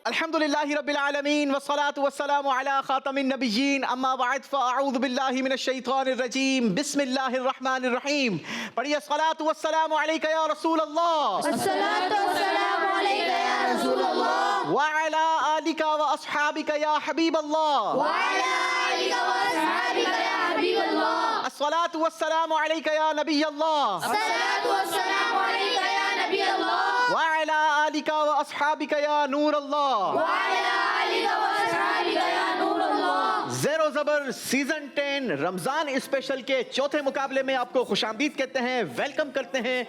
अल्हम्दुलिल्लाहि रब्बिल आलमीन वस्सलातु वस्सलामु अला खातमिन नबिय्यीन अम्मा बाद फ़अऊज़ु बिल्लाहि मिनश शैतानिर रजीम बिस्मिल्लाहिर रहमानिर रहीम। पढ़िए सलातु वस्सलामु अलैका या रसूल अल्लाह, अस्सलातु वस्सलामु अलैका या रसूल अल्लाह, व अला आलिका व अस्हाबिका या हबीब अल्लाह, व अला आलिका व अस्हाबिका या हबीब अल्लाह, अस्सलातु वस्सलामु अलैका या नबी अल्लाह, अस्सलातु वस्सलामु अलैका या नबी अल्लाह, व अला आलिका व अस्हाबिका या नूर अल्लाह। व अला आलिका व अस्हाबिका या नूर अल्लाह। ज़ेरो ज़बर सीजन 10 रमज़ान स्पेशल के चौथे मुकाबले में आपको खुशामदीद कहते हैं, वेलकम करते हैं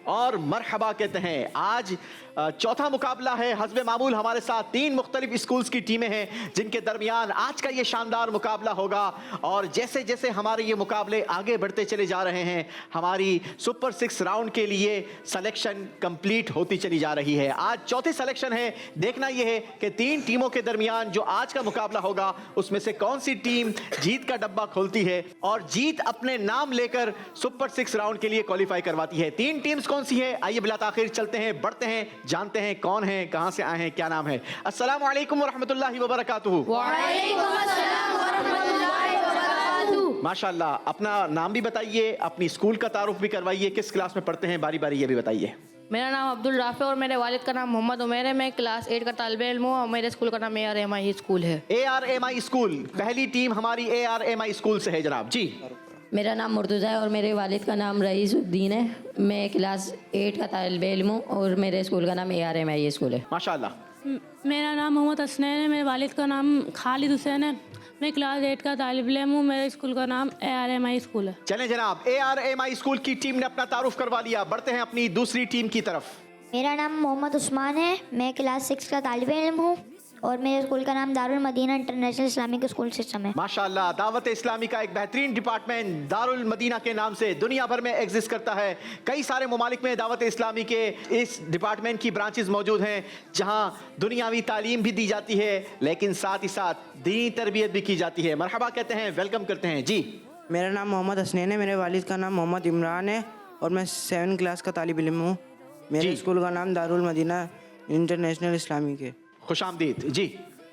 और मरहबा कहते हैं। आज चौथा मुकाबला है। हस्बे मामूल हमारे साथ 3 मुख्तलिफ स्कूल्स की टीमें हैं जिनके दरमियान आज का ये शानदार मुकाबला होगा। और जैसे जैसे हमारे ये मुकाबले आगे बढ़ते चले जा रहे हैं, हमारी सुपर 6 राउंड के लिए सिलेक्शन कंप्लीट होती चली जा रही है। आज चौथी सिलेक्शन है। देखना यह है कि 3 टीमों के दरमियान जो आज का मुकाबला होगा उसमें से कौन सी टीम जीत का डब्बा खोलती है और जीत अपने नाम लेकर सुपर 6 राउंड के लिए क्वालिफाई करवाती है। 3 टीम्स कौन सी है, आइए बिला ताखिर चलते हैं, बढ़ते हैं, जानते हैं कौन है, कहां से आए हैं, क्या नाम है। अस्सलामु अलैकुम व रहमतुल्लाहि व बरकातुहू। वालेकुम अस्सलाम व रहमतुल्लाहि व बरकातुहू। माशाअल्लाह, अपना नाम भी बताइए, अपनी स्कूल का तारुफ भी करवाइए, किस क्लास में पढ़ते हैं, बारी बारी ये भी बताइए। मेरा नाम अब्दुल राफ़ी और मेरे वालिद का नाम मोहम्मद उमैर है। मैं क्लास 8 का तालिबे इल्म हूँ और मेरे स्कूल का नाम ARMI स्कूल है। ARMI स्कूल, पहली टीम हमारी ARMI स्कूल से है जनाब जी। मेरा नाम मुर्तज़ा है और मेरे वालिद का नाम रईसुद्दीन है। मैं क्लास 8 का तालिबे इल्म हूँ और मेरे स्कूल का नाम ARMI स्कूल है। माशाअल्लाह। मेरा नाम मोहम्मद हसनैन है। मेरे वालिद का नाम खालिद हुसैन है। मैं क्लास 8 का तालिब इल्म हूँ। मेरे स्कूल का नाम ARMI स्कूल है। चलें जनाब, ARMI स्कूल की टीम ने अपना तारुफ करवा लिया, बढ़ते हैं अपनी दूसरी टीम की तरफ। मेरा नाम मोहम्मद उस्मान है। मैं क्लास 6 का तालिबे इल्म हूँ और मेरे स्कूल का नाम Darul Madina international Islamic school system है। माशाअल्लाह, दावत इस्लामी का एक बेहतरीन डिपार्टमेंट दारुल मदीना के नाम से दुनिया भर में एग्जिस्ट करता है। कई सारे ममालिक में दावत इस्लामी के इस डिपार्टमेंट की ब्रांचेस मौजूद हैं जहां दुनियावी तालीम भी दी जाती है लेकिन साथ ही साथ दीनी तरबियत भी की जाती है। मरहबा कहते हैं, वेलकम करते हैं जी। मेरा नाम मोहम्मद हसनैन है। मेरे वालिद का नाम मोहम्मद इमरान है और मैं 7 क्लास का तालिब इल्म हूँ। मेरे स्कूल का नाम दारुल मदीना इंटरनेशनल इस्लामिक है। खुशामदीद जी।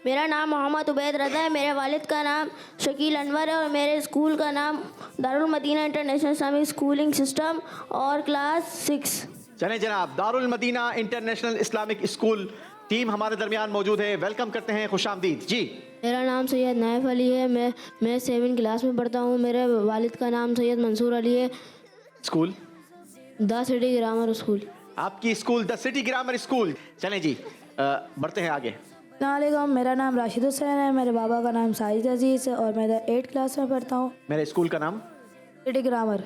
मेरा नाम मोहम्मद उबैद रज़ा है। मेरे वालिद का नाम शकील अनवर है और मेरे स्कूल का नाम Darul Madina international Islamic schooling system और क्लास 6। चलें जनाब, Darul Madina international Islamic school team हमारे दरमियान मौजूद है, वेलकम करते हैं, खुशामदीद जी। मेरा नाम सैयद नाइफ अली है। मैं 7 क्लास में पढ़ता हूँ। मेरे वालिद का नाम सैयद मंसूर अली है। School the city grammar school. आपकी school the city grammar school. चलें जी, बढ़ते हैं आगे। अस्सलाम, मेरा नाम राशिद हुसैन है। मेरे बाबा का नाम साजिद अजीज़ है और मैं 8 क्लास में पढ़ता हूँ। मेरे स्कूल का नाम city grammar.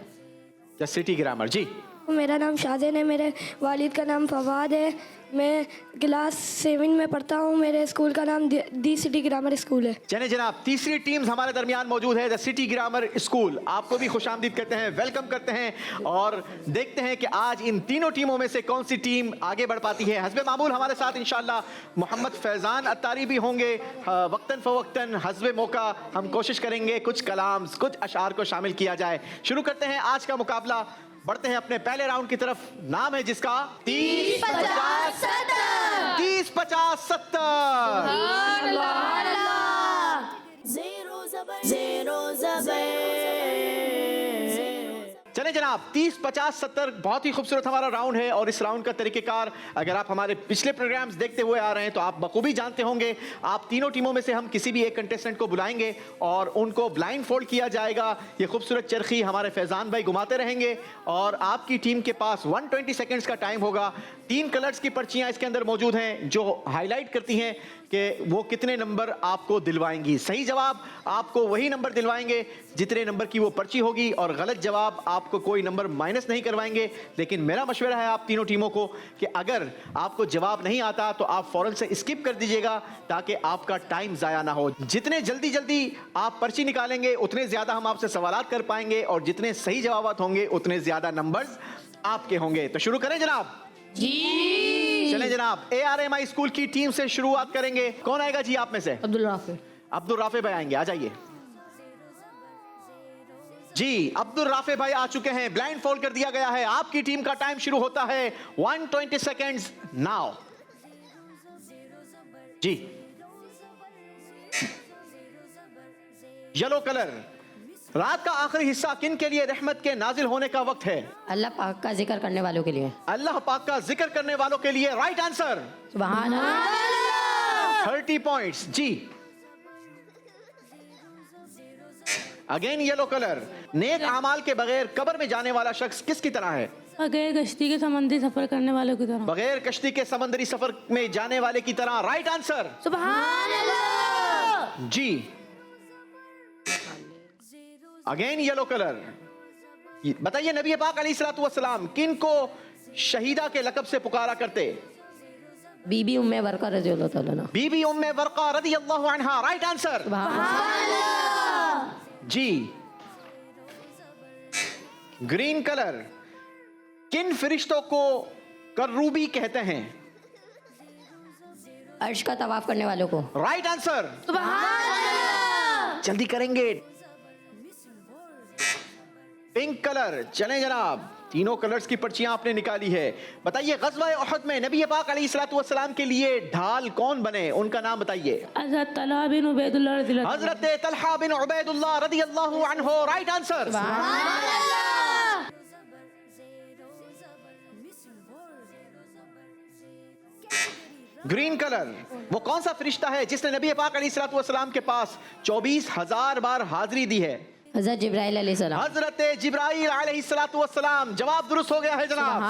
The city grammar जी। मेरा नाम शाहजैन है। मेरे वालिद का नाम फवाद है। मैं क्लास 7 में पढ़ता हूँ। मेरे स्कूल का नाम दी सिटी ग्रामर स्कूल है। चले जनाब, तीसरी टीम्स हमारे दरमियान मौजूद है, द सिटी ग्रामर स्कूल। आपको भी खुशामदीद कहते हैं, वेलकम करते हैं और देखते हैं कि आज इन तीनों टीमों में से कौन सी टीम आगे बढ़ पाती है। हस्बे मामूल हमारे साथ इंशाअल्लाह मोहम्मद फैज़ान अत्तारी भी होंगे। वक्तन फ़वक्तन हस्बे मौका हम कोशिश करेंगे कुछ कलाम, कुछ अशार को शामिल किया जाए। शुरू करते हैं आज का मुकाबला, बढ़ते हैं अपने पहले राउंड की तरफ। नाम है जिसका 30 50 70। 30 50 70। चले जनाब, 30 50 70 बहुत ही खूबसूरत हमारा राउंड है और इस राउंड का तरीक़ेकार अगर आप हमारे पिछले प्रोग्राम्स देखते हुए आ रहे हैं तो आप बखूबी जानते होंगे। आप तीनों टीमों में से हम किसी भी एक कंटेस्टेंट को बुलाएंगे और उनको ब्लाइंड फोल्ड किया जाएगा। ये खूबसूरत चरखी हमारे फैज़ान भाई घुमाते रहेंगे और आपकी टीम के पास 120 सेकेंड्स का टाइम होगा। 3 कलर्स की पर्चियां इसके अंदर मौजूद हैं जो हाईलाइट करती हैं कि वो कितने नंबर आपको दिलवाएंगी। सही जवाब आपको वही नंबर दिलवाएंगे जितने नंबर की वो पर्ची होगी और गलत जवाब आपको कोई नंबर माइनस नहीं करवाएंगे। लेकिन मेरा मशवरा है आप तीनों टीमों को कि अगर आपको जवाब नहीं आता तो आप फौरन से स्किप कर दीजिएगा ताकि आपका टाइम ज़ाया ना हो। जितने जल्दी आप पर्ची निकालेंगे उतने ज़्यादा हम आपसे सवालात कर पाएंगे और जितने सही जवाब होंगे उतने ज़्यादा नंबर्स आपके होंगे। तो शुरू करें जनाब जी। चलें जनाब, ARMI स्कूल की टीम से शुरुआत करेंगे। कौन आएगा जी आप में से? अब्दुल राफ़ी। अब्दुल राफे भाई आएंगे, आ जाइए जी। अब्दुल राफे भाई आ चुके हैं, ब्लाइंड फोल्ड कर दिया गया है। आपकी टीम का टाइम शुरू होता है 120 सेकेंड्स नाउ जी। येलो कलर, रात का आखिरी हिस्सा किन के लिए रहमत के नाजिल होने का वक्त है? अल्लाह पाक का जिक्र करने वालों के लिए। अल्लाह पाक का जिक्र करने वालों के लिए राइट आंसर। सुभान अल्लाह। 30 पॉइंट्स जी। अगेन येलो कलर, नेक अमाल के बगैर कब्र में जाने वाला शख्स किसकी तरह है? बगैर कश्ती के समंदरी सफ़र करने वालों की तरह। बगैर कश्ती के समंदरी सफर में जाने वाले की तरह, राइट आंसर। सुभान अल्लाह। जी। अगेन येलो कलर, बताइए नबी पाक अलैहिस्सलातु वस्सलाम किन को शहीदा के लक़ब से पुकारा करते? बीबी उम्मे वर्का रज़ियल्लाहु तआला अन्हा। बीबी उम्मे वर्का रज़ियल्लाहु अन्हा, राइट आंसर। जी। ग्रीन कलर, किन फरिश्तों को करूबी कहते हैं? अर्श का तवाफ करने वालों को। Right answer. जल्दी करेंगे। पिंक कलर, चलें जनाब, तीनों कलर्स की पर्चियां आपने निकाली है। बताइए ग़ज़वा उहद में नबी पाक अलैहिस्सलातु वस्सलाम के लिए ढाल कौन बने, उनका नाम बताइए। हज़रत तलहा बिन उबैदुल्लाह रज़ियल्लाहु अन्हु। हज़रत तलहा बिन उबैदुल्लाह रज़ियल्लाहु अन्हु, राइट आंसर। ग्रीन कलर, वो कौन सा फरिश्ता है जिसने नबी पाक अलैहिस्सलातु वस्सलाम के पास 24,000 बार हाजिरी दी है? हज़रत जिब्राइल अलैहिस्सलाम। हज़रत जिब्राइल अलैहिस्सलातु वस्सलाम, जवाब दुरुस्त हो गया है जनाब।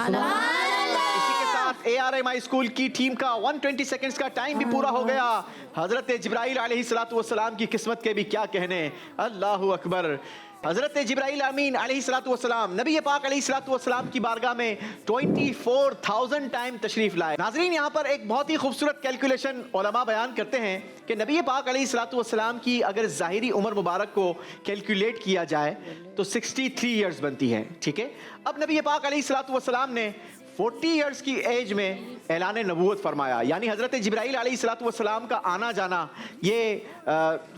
इसी के साथ ARMI स्कूल की टीम का 120 सेकंड्स का टाइम भी पूरा हो गया। हज़रत जिब्राइल अलैहिस्सलातु वस्सलाम की किस्मत के भी क्या कहने, अल्लाहु अकबर। हज़रत जिब्राइल अमीन अलैहिस्सलातु वस्सलाम नबी पाक अलैहिस्सलातु वस्सलाम की बारगाह में 24,000 टाइम तशरीफ लाए। नाज़रीन, यहाँ पर एक बहुत ही खूबसूरत कैलकुलेशन उलमा बयान करते हैं कि नबी पाक अलैहिस्सलातु वस्सलाम की अगर ज़ाहिरी उम्र मुबारक को कैलकुलेट किया जाए तो 63 ईयर्स बनती है, ठीक है। अब नबी पाक अलैहिस्सलातु वस्सलाम ने 40 ईयर्स की एज में ऐलान नबूवत फरमाया, यानी हज़रत जिब्राइल अलैहिस्सलातु वस्सलाम का आना जाना ये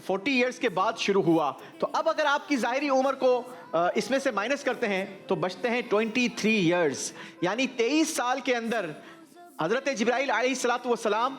40 ईयर्स के बाद शुरू हुआ। तो अब अगर आपकी ज़ाहिरी उम्र को इसमें से माइनस करते हैं तो बचते हैं 23 ईयर्स, यानी 23 साल के अंदर हज़रत जिब्राइल अलैहिस्सलातु वस्सलाम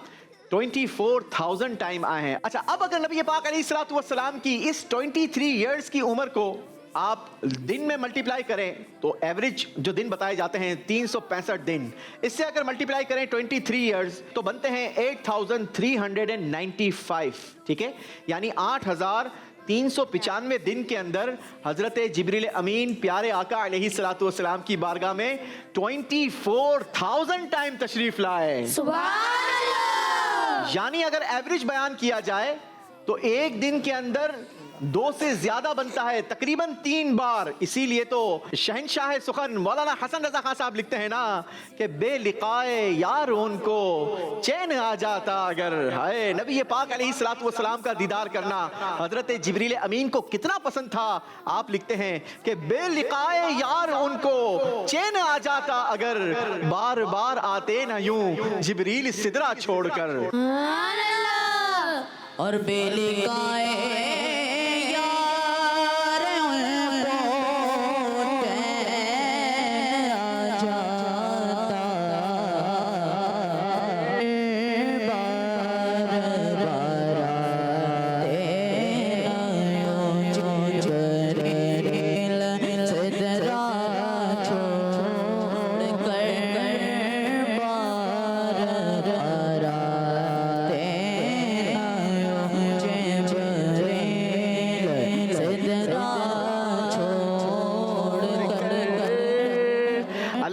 24,000 टाइम आए हैं। अच्छा, अब अगर नबी पाक अलैहिस्सलातु वस्सलाम की इस 23 ईयर्स की उम्र को आप दिन में मल्टीप्लाई करें तो एवरेज जो दिन बताए जाते हैं 365 दिन, इससे अगर मल्टीप्लाई करें 23 ईयर्स तो बनते हैं 8,395, ठीक है। यानी 8,395 दिन के अंदर हजरत जिब्रील अमीन प्यारे आका अलैहिस्सलातु वस्सलाम की बारगाह में 24,000 टाइम तशरीफ लाए। सुभान अल्लाह। यानी अगर एवरेज बयान किया जाए तो एक दिन के अंदर 2 से ज्यादा बनता है, तकरीबन 3 बार। इसीलिए तो शहनशाह सुखन मौलाना हसन रजा खान साहब लिखते हैं ना कि बेलिकाए यार उनको चैन आ जाता अगर। हाय, नबी पाक अलैहिस्सलातु वस्सलाम का दीदार करना हजरत जिब्रील अमीन को कितना पसंद था। आप लिखते हैं कि बेलिकाए यार उनको चैन आ जाता अगर, बार बार आते न यूं जिब्रील सिदरा छोड़कर। और बेलिकाए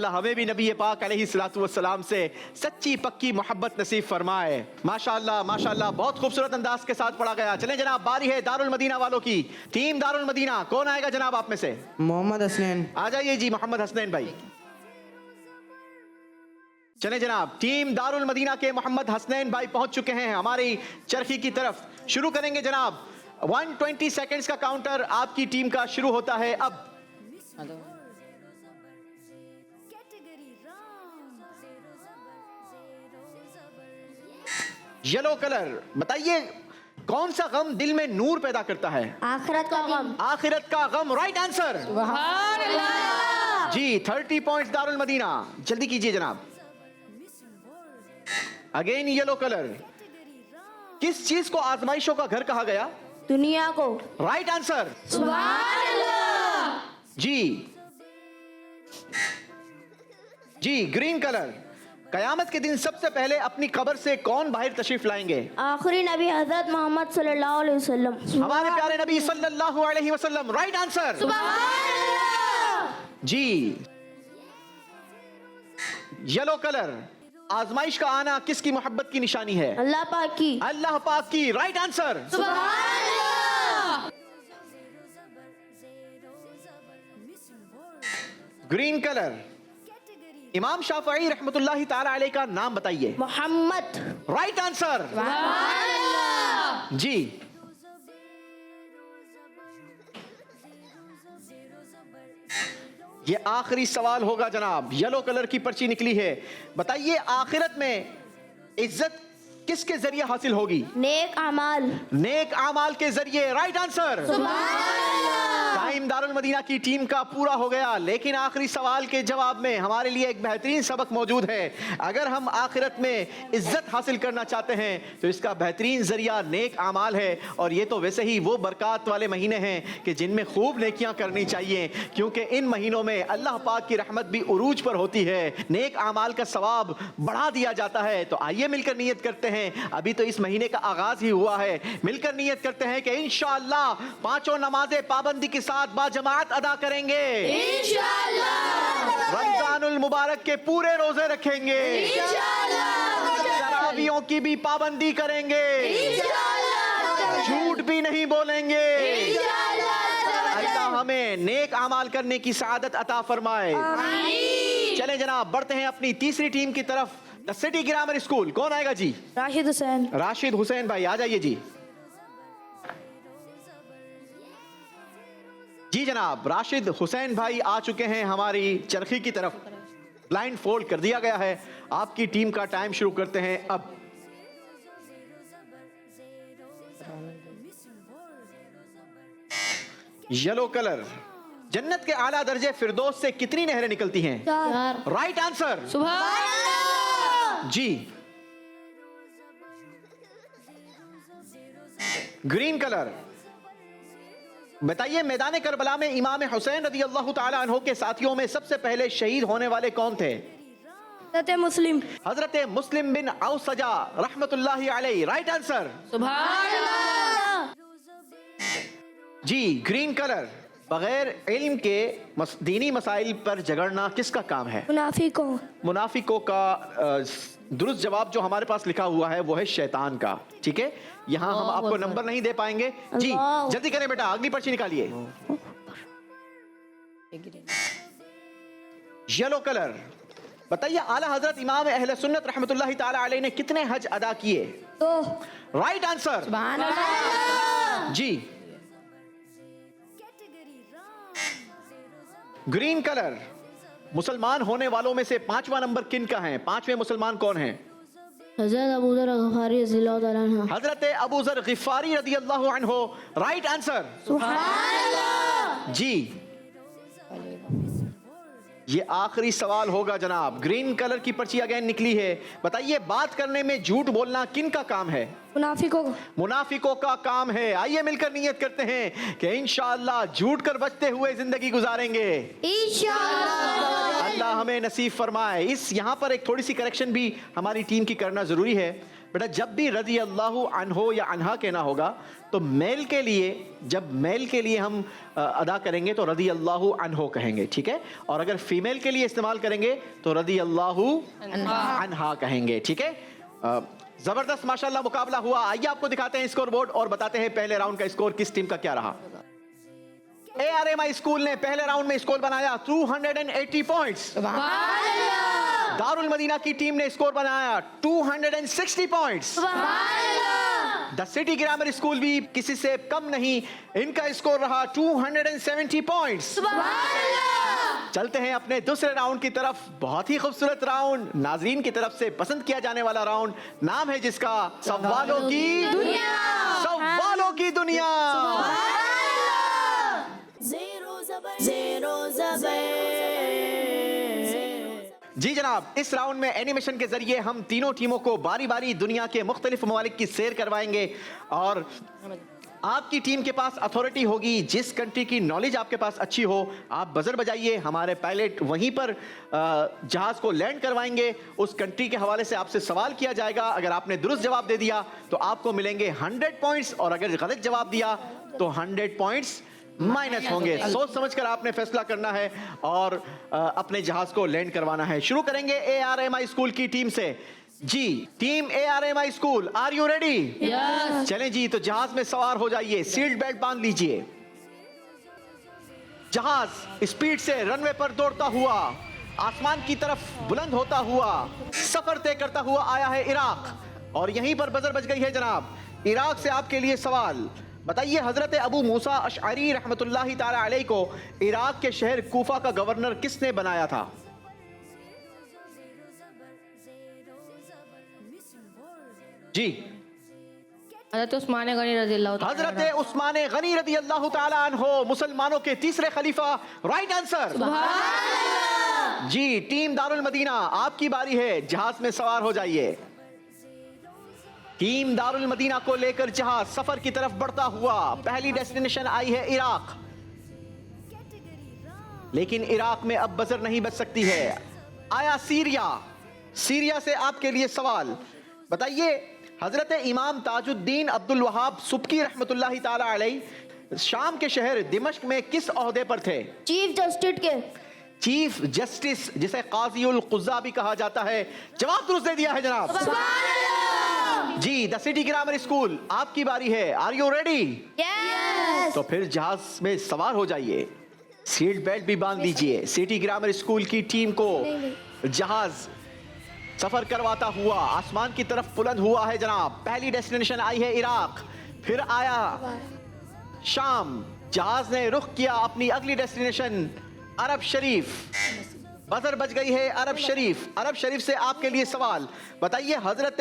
हमें भी नबी पाक अलैहिस्सलातु वस्सलाम से सच्ची पक्की मोहब्बत नसीब फरमाए। माशाअल्लाह माशाअल्लाह, बहुत खूबसूरत अंदाज के साथ पढ़ा गया। चलें जनाब, बारी है दारुल मदीना वालों की। टीम दारुल मदीना कौन आएगा जनाब आप में से? मोहम्मद हसनैन। आ जाइए जी मोहम्मद हसनैन भाई। चलें जनाब, टीम दारुल मदीना के मोहम्मद हसनैन भाई पहुंच चुके हैं हमारी चरखी की तरफ। शुरू करेंगे जनाब, 120 सेकेंड्स का काउंटर आपकी टीम का शुरू होता है अब। येलो कलर, बताइए कौन सा गम दिल में नूर पैदा करता है? आखिरत का गम। आखिरत का गम, राइट आंसर। जी 30 पॉइंट्स दारुल मदीना। जल्दी कीजिए जनाब। Again yellow colour. किस चीज को आजमाइशों का घर कहा गया? दुनिया को। Right answer. जी ग्रीन कलर। कयामत के दिन सबसे पहले अपनी कब्र से कौन बाहर तशरीफ लाएंगे? आखिरी नबी हजरत मोहम्मद सल्लल्लाहु अलैहि वसल्लम। हमारे प्यारे नबी सल्लल्लाहु अलैहि वसल्लम। Right answer. जी येलो कलर। आजमाइश का आना किसकी मोहब्बत की निशानी है? अल्लाह पाक की। अल्लाह पाक की। Right answer. Green colour. इमाम शाफई रहमतुल्लाहि ताला अलैह का नाम बताइए। मोहम्मद। Right answer. जी ये आखिरी सवाल होगा जनाब। येलो कलर की पर्ची निकली है। बताइए आखिरत में इज्जत किसके जरिए हासिल होगी? नेक अमाल। नेक अमाल के जरिए। Right answer. Time Darul Madina की टीम का पूरा हो गया, लेकिन आखिरी सवाल के जवाब में हमारे लिए एक बेहतरीन सबक मौजूद है। अगर हम आखिरत में इज्जत हासिल करना चाहते हैं तो इसका बेहतरीन जरिया नेक अमाल है। और ये तो वैसे ही वो बरकत वाले महीने हैं कि जिनमें खूब नेकियां करनी चाहिए, क्योंकि इन महीनों में अल्लाह पाक की रहमत भी उरूज पर होती है। नेक अमाल का सवाब बढ़ा दिया जाता है। तो आइए मिलकर नियत करते हैं। अभी तो इस महीने का आगाज ही हुआ है। मिलकर नियत करते हैं कि इंशाअल्लाह पांचों नमाजें पाबंदी के साथ बाजमात अदा करेंगे। इंशाअल्लाह रमजानुल मुबारक के पूरे रोजे रखेंगे। इंशाअल्लाह तरावियों की भी पाबंदी करेंगे। इंशाअल्लाह झूठ भी नहीं बोलेंगे। इंशाअल्लाह अल्लाह हमें नेक अमाल करने की सआदत अता फरमाए। चलें जनाब, बढ़ते हैं अपनी तीसरी टीम की तरफ। The city grammar school. कौन आएगा जी? राशिद हुसैन। राशिद हुसैन भाई आ जाइए जी। जी जनाब, राशिद हुसैन भाई आ चुके हैं हमारी चरखी की तरफ। ब्लाइंड फोल्ड कर दिया गया है। आपकी टीम का टाइम शुरू करते हैं अब। Yellow colour. जन्नत के आला दर्जे फिरदौस से कितनी नहरें निकलती हैं? 4। Right answer. जी ग्रीन कलर। बताइए मैदान करबला में इमाम हुसैन रदी अल्लाह ताला अन्हो के साथियों में सबसे पहले शहीद होने वाले कौन थे? हज़रत मुस्लिम। हजरत मुस्लिम बिन औसजा रहमतुल्लाहि अलैहि। Right answer. जी ग्रीन कलर। बगैर इल्म के दीनी मसाइल पर झगड़ना किसका काम है? मुनाफिकों। मुनाफिकों का दुरुस्त जवाब जो हमारे पास लिखा हुआ है वो है शैतान का। ठीक है, यहाँ हम आपको नंबर नहीं दे पाएंगे। जी जल्दी करें बेटा, अगली पर्ची निकालिए। Yellow colour. बताइए आला हजरत इमाम अहले सुन्नत रहमतुल्लाहि ताला अलैहि ने कितने हज अदा किए? 2। Right answer. जी ग्रीन कलर। मुसलमान होने वालों में से 5वां नंबर किन का है? 5वें मुसलमान कौन हैं? हजरत अबू ज़र ग़िफ़ारी रज़ियल्लाहु ताला अन्हु। हजरत अबू ज़र ग़िफ़ारी रज़ियल्लाहु अन्हु। Right answer. जी ये आखिरी सवाल होगा जनाब। ग्रीन कलर की पर्ची अगेन निकली है। बताइए बात करने में झूठ बोलना किन का काम है? मुनाफिकों। मुनाफिकों का काम है। आइए मिलकर नियत करते हैं कि इंशाअल्लाह झूठ कर बचते हुए जिंदगी गुजारेंगे। इंशाअल्लाह अल्लाह हमें नसीब फरमाए। इस यहाँ पर एक थोड़ी सी करेक्शन भी हमारी टीम की करना जरूरी है। बेटा जब भी रज़ी अल्लाहु अन्हो या अन्हा कहना होगा तो मेल के लिए, जब मेल के लिए हम अदा करेंगे तो रज़ी अल्लाहु अन्हो कहेंगे। ठीक है, और अगर फीमेल के लिए इस्तेमाल करेंगे तो रज़ी अल्लाहु अन्हा कहेंगे। ठीक है, जबरदस्त माशाल्लाह मुकाबला हुआ। आइए आपको दिखाते हैं स्कोर बोर्ड और बताते हैं पहले राउंड का स्कोर किस टीम का क्या रहा। ARMI स्कूल ने पहले राउंड में स्कोर बनाया 280 पॉइंट्स। दारुल मदीना की टीम ने स्कोर बनाया 260 points. The city grammar school भी किसी से कम नहीं, इनका स्कोर रहा 270 पॉइंट्स। चलते हैं अपने दूसरे राउंड की तरफ। बहुत ही खूबसूरत राउंड, नाजरीन की तरफ से पसंद किया जाने वाला राउंड, नाम है जिसका सवालों की दुनिया। सवालों की दुनिया। जी जनाब, इस राउंड में एनिमेशन के जरिए हम तीनों टीमों को बारी बारी दुनिया के मुख्तलिफ ममालिक की सैर करवाएंगे और आपकी टीम के पास अथॉरिटी होगी। जिस कंट्री की नॉलेज आपके पास अच्छी हो, आप बजर बजाइए, हमारे पायलट वहीं पर जहाज को लैंड करवाएंगे। उस कंट्री के हवाले से आपसे सवाल किया जाएगा। अगर आपने दुरुस्त जवाब दे दिया तो आपको मिलेंगे 100 पॉइंट्स और अगर गलत जवाब दिया तो 100 पॉइंट्स माइनस होंगे। सोच समझकर आपने फैसला करना है और अपने जहाज को लैंड करवाना है। शुरू करेंगे ARMI स्कूल की टीम से। जी team ARMI school, are you ready? Yes. चलें जी, तो जहाज में सवार हो जाइए, सीट बेल्ट बांध लीजिए। जहाज स्पीड से रनवे पर दौड़ता हुआ आसमान की तरफ बुलंद होता हुआ सफर तय करता हुआ आया है इराक और यहीं पर बजर बज गई है जनाब। इराक से आपके लिए सवाल, बताइए हजरत अबू मूसा अशअरी रहमतुल्लाहि ताला अलैह को इराक के शहर कूफा का गवर्नर किसने बनाया था? जी हजरत उस्मान गनी रजी अल्लाह तआला अन्हु। हजरत उस्मान गनी रदी अल्लाह ताला अन्हो, मुसलमानों के तीसरे खलीफा। Right answer. जी टीम दारुल मदीना, आपकी बारी है, जहाज में सवार हो जाइए। टीम दारुल मदीना को लेकर जहाज सफर की तरफ बढ़ता हुआ पहली डेस्टिनेशन आई है इराक, लेकिन इराक में अब बजर नहीं बच सकती है। आया सीरिया। सीरिया से आपके लिए सवाल, बताइए हजरत इमाम ताजुद्दीन अब्दुल वहाब सुब्की रहमतुल्लाहि ताला अलैह शाम के शहर दिमश्क में किस ओहदे पर थे? चीफ जस्टिस के। चीफ जस्टिस, जिसे काज़ीउल क़ुज़्ज़ा भी कहा जाता है। जवाब दुरुस्त दे दिया है जनाब। जी द सिटी ग्रामर स्कूल, आपकी बारी है, आर यू रेडी? यस। तो फिर जहाज में सवार हो जाइए, सीट बेल्ट भी बांध लीजिए। सिटी ग्रामर स्कूल की टीम को जहाज सफर करवाता हुआ आसमान की तरफ बुलंद हुआ है जनाब। पहली डेस्टिनेशन आई है इराक, फिर आया शाम। जहाज ने रुख किया अपनी अगली डेस्टिनेशन अरब शरीफ। बजर बज गई है अरब शरीफ। अरब शरीफ से आपके लिए सवाल, बताइए हजरत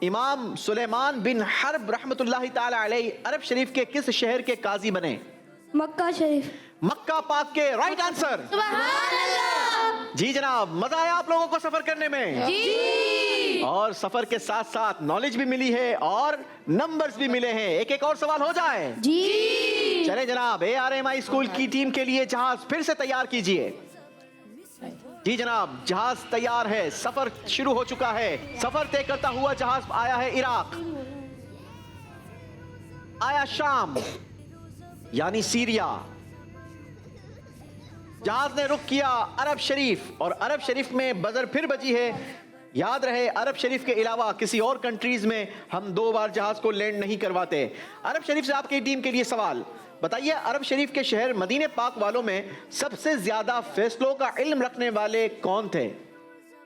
इमाम सुलेमान बिन हर्ब रहमतुल्लाहि ताला अलैह अरब शरीफ के किस शहर के काजी बने? मक्का शरीफ। मक्का पाक के। Right answer. जी जनाब, मजा आया आप लोगों को सफर करने में? जी। और सफर के साथ साथ नॉलेज भी मिली है और नंबर्स भी मिले हैं। एक एक और सवाल हो जाए। जी। चले जनाब, ARMI स्कूल की टीम के लिए जहाज फिर से तैयार कीजिए। जी जनाब, जहाज तैयार है, सफर शुरू हो चुका है। सफर तय करता हुआ जहाज आया है इराक, आया शाम यानी सीरिया। जहाज ने रुख किया अरब शरीफ और अरब शरीफ में बजर फिर बजी है। याद रहे, अरब शरीफ के अलावा किसी और कंट्रीज में हम 2 बार जहाज को लैंड नहीं करवाते। अरब शरीफ से आपकी टीम के लिए सवाल, बताइए अरब शरीफ के शहर मदीने पाक वालों में सबसे ज्यादा फैसलों का इल्म रखने वाले कौन थे?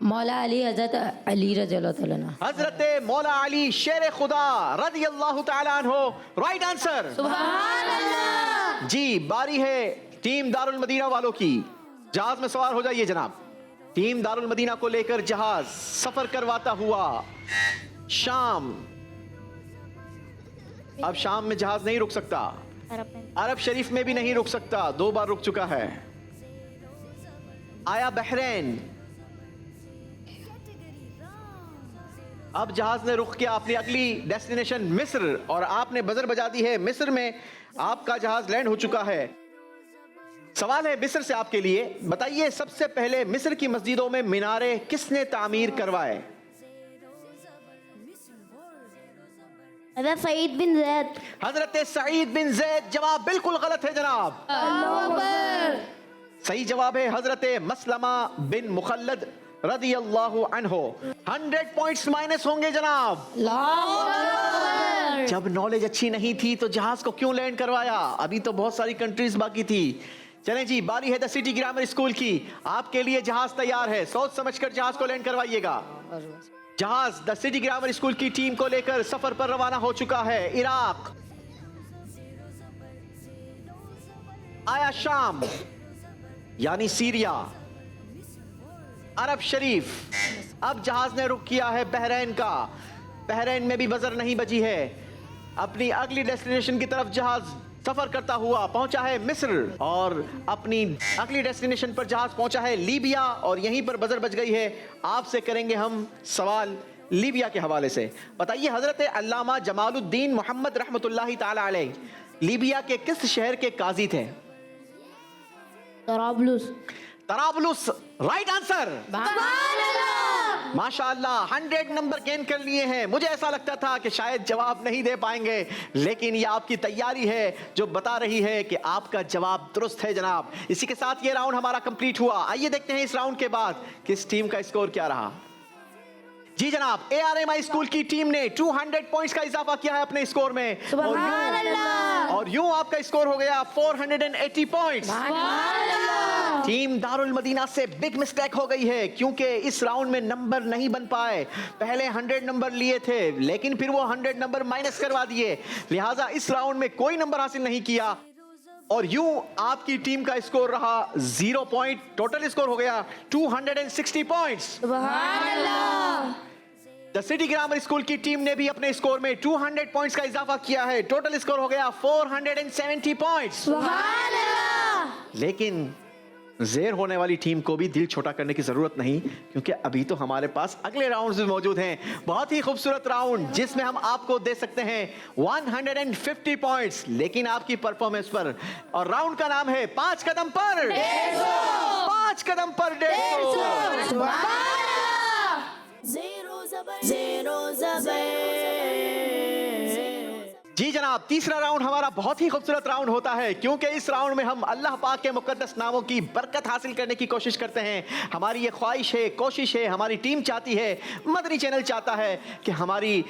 मौला अली हजरत अली रज़ी अल्लाह तआला अन्हु। हजरत मौला अली शेर खुदा रज़ी अल्लाह तआला अन्हु। Right answer. सुभान अल्लाह। जी बारी है टीम दारुल मदीना वालों की। जहाज में सवार हो जाइए जनाब। टीम दारुल मदीना को लेकर जहाज सफर करवाता हुआ शाम। अब शाम में जहाज नहीं रुक सकता, अरब शरीफ में भी नहीं रुक सकता, 2 बार रुक चुका है। आया बहरीन। अब जहाज ने रुख किया अपनी अगली डेस्टिनेशन मिस्र और आपने बजर बजा दी है। मिस्र में आपका जहाज लैंड हो चुका है। सवाल है मिस्र से आपके लिए, बताइए सबसे पहले मिस्र की मस्जिदों में मीनारे किसने तामीर करवाए? हजरत सईद बिन जैद। हजरत सईद बिन जैद। जवाब बिल्कुल गलत है जनाब। सही जवाब है हजरत मसलमा बिन मुखल्लद रज़ी अल्लाहु अन्हो। 100 पॉइंट्स माइनस होंगे जनाब। जब नॉलेज अच्छी नहीं थी तो जहाज को क्यों लैंड करवाया? अभी तो बहुत सारी कंट्रीज बाकी थी। चलें जी, बारी है द सिटी ग्रामर स्कूल की। आपके लिए जहाज तैयार है, सोच समझकर जहाज को लैंड करवाइएगा। जहाज द सिटी ग्रामर स्कूल की टीम को लेकर सफर पर रवाना हो चुका है इराक। आया शाम। यानी सीरिया, अरब शरीफ। अब जहाज ने रुख किया है बहरीन का। बहरीन में भी बजर नहीं बजी है। अपनी अगली डेस्टिनेशन की तरफ जहाज सफर करता हुआ पहुंचा है मिस्र, और अपनी अगली डेस्टिनेशन पर जहाज पहुंचा है लीबिया, और यहीं पर बजर बज गई है। आपसे करेंगे हम सवाल लीबिया के हवाले से। बताइए हजरत अल्लामा जमालुद्दीन मोहम्मद रहमतुल्लाहि ताला अलैह लीबिया के किस शहर के काजी थे? तराबलुस। तराबलुस राइट आंसर। माशाअल्लाह 100 नंबर गेन कर लिए हैं। मुझे ऐसा लगता था कि शायद जवाब नहीं दे पाएंगे, लेकिन ये आपकी तैयारी है जो बता रही है कि आपका जवाब दुरुस्त है जनाब। इसी के साथ ये राउंड हमारा कंप्लीट हुआ। आइए देखते हैं इस राउंड के बाद किस टीम का स्कोर क्या रहा। जी जनाब, ARMI स्कूल की टीम ने 200 पॉइंट्स का इजाफा किया है अपने स्कोर में, और यूं आपका स्कोर हो गया 480 पॉइंट्स। टीम दारुल मदीना से बिग मिस्टेक हो गई है, क्योंकि इस राउंड में नंबर नहीं बन पाए। पहले 100 नंबर लिए थे, लेकिन फिर वो 100 नंबर माइनस करवा दिए, लिहाजा इस राउंड में कोई नंबर हासिल नहीं किया, और यूं आपकी टीम का स्कोर रहा 0 पॉइंट। टोटल स्कोर हो गया 260 points. The city grammar school की टीम ने भी अपने स्कोर में 200 पॉइंट्स का इजाफा किया है। टोटल स्कोर हो गया 470 पॉइंट्स। लेकिन ज़ेर होने वाली टीम को भी दिल छोटा करने की जरूरत नहीं, क्योंकि अभी तो हमारे पास अगले राउंड्स भी मौजूद हैं। बहुत ही खूबसूरत राउंड जिसमें हम आपको दे सकते हैं 150 पॉइंट्स, लेकिन आपकी परफॉर्मेंस पर। और राउंड का नाम है 5 कदम पर 150। 5 कदम पर 150। जी जनाब, तीसरा राउंड हमारा बहुत ही खूबसूरत राउंड होता है, क्योंकि इस राउंड में हम अल्लाह पाक के मुकद्दस नामों की बरकत हासिल करने की कोशिश करते हैं। हमारी ये ख्वाहिश है, कोशिश है, हमारी टीम चाहती है, मदनी चैनल चाहता है कि हमारी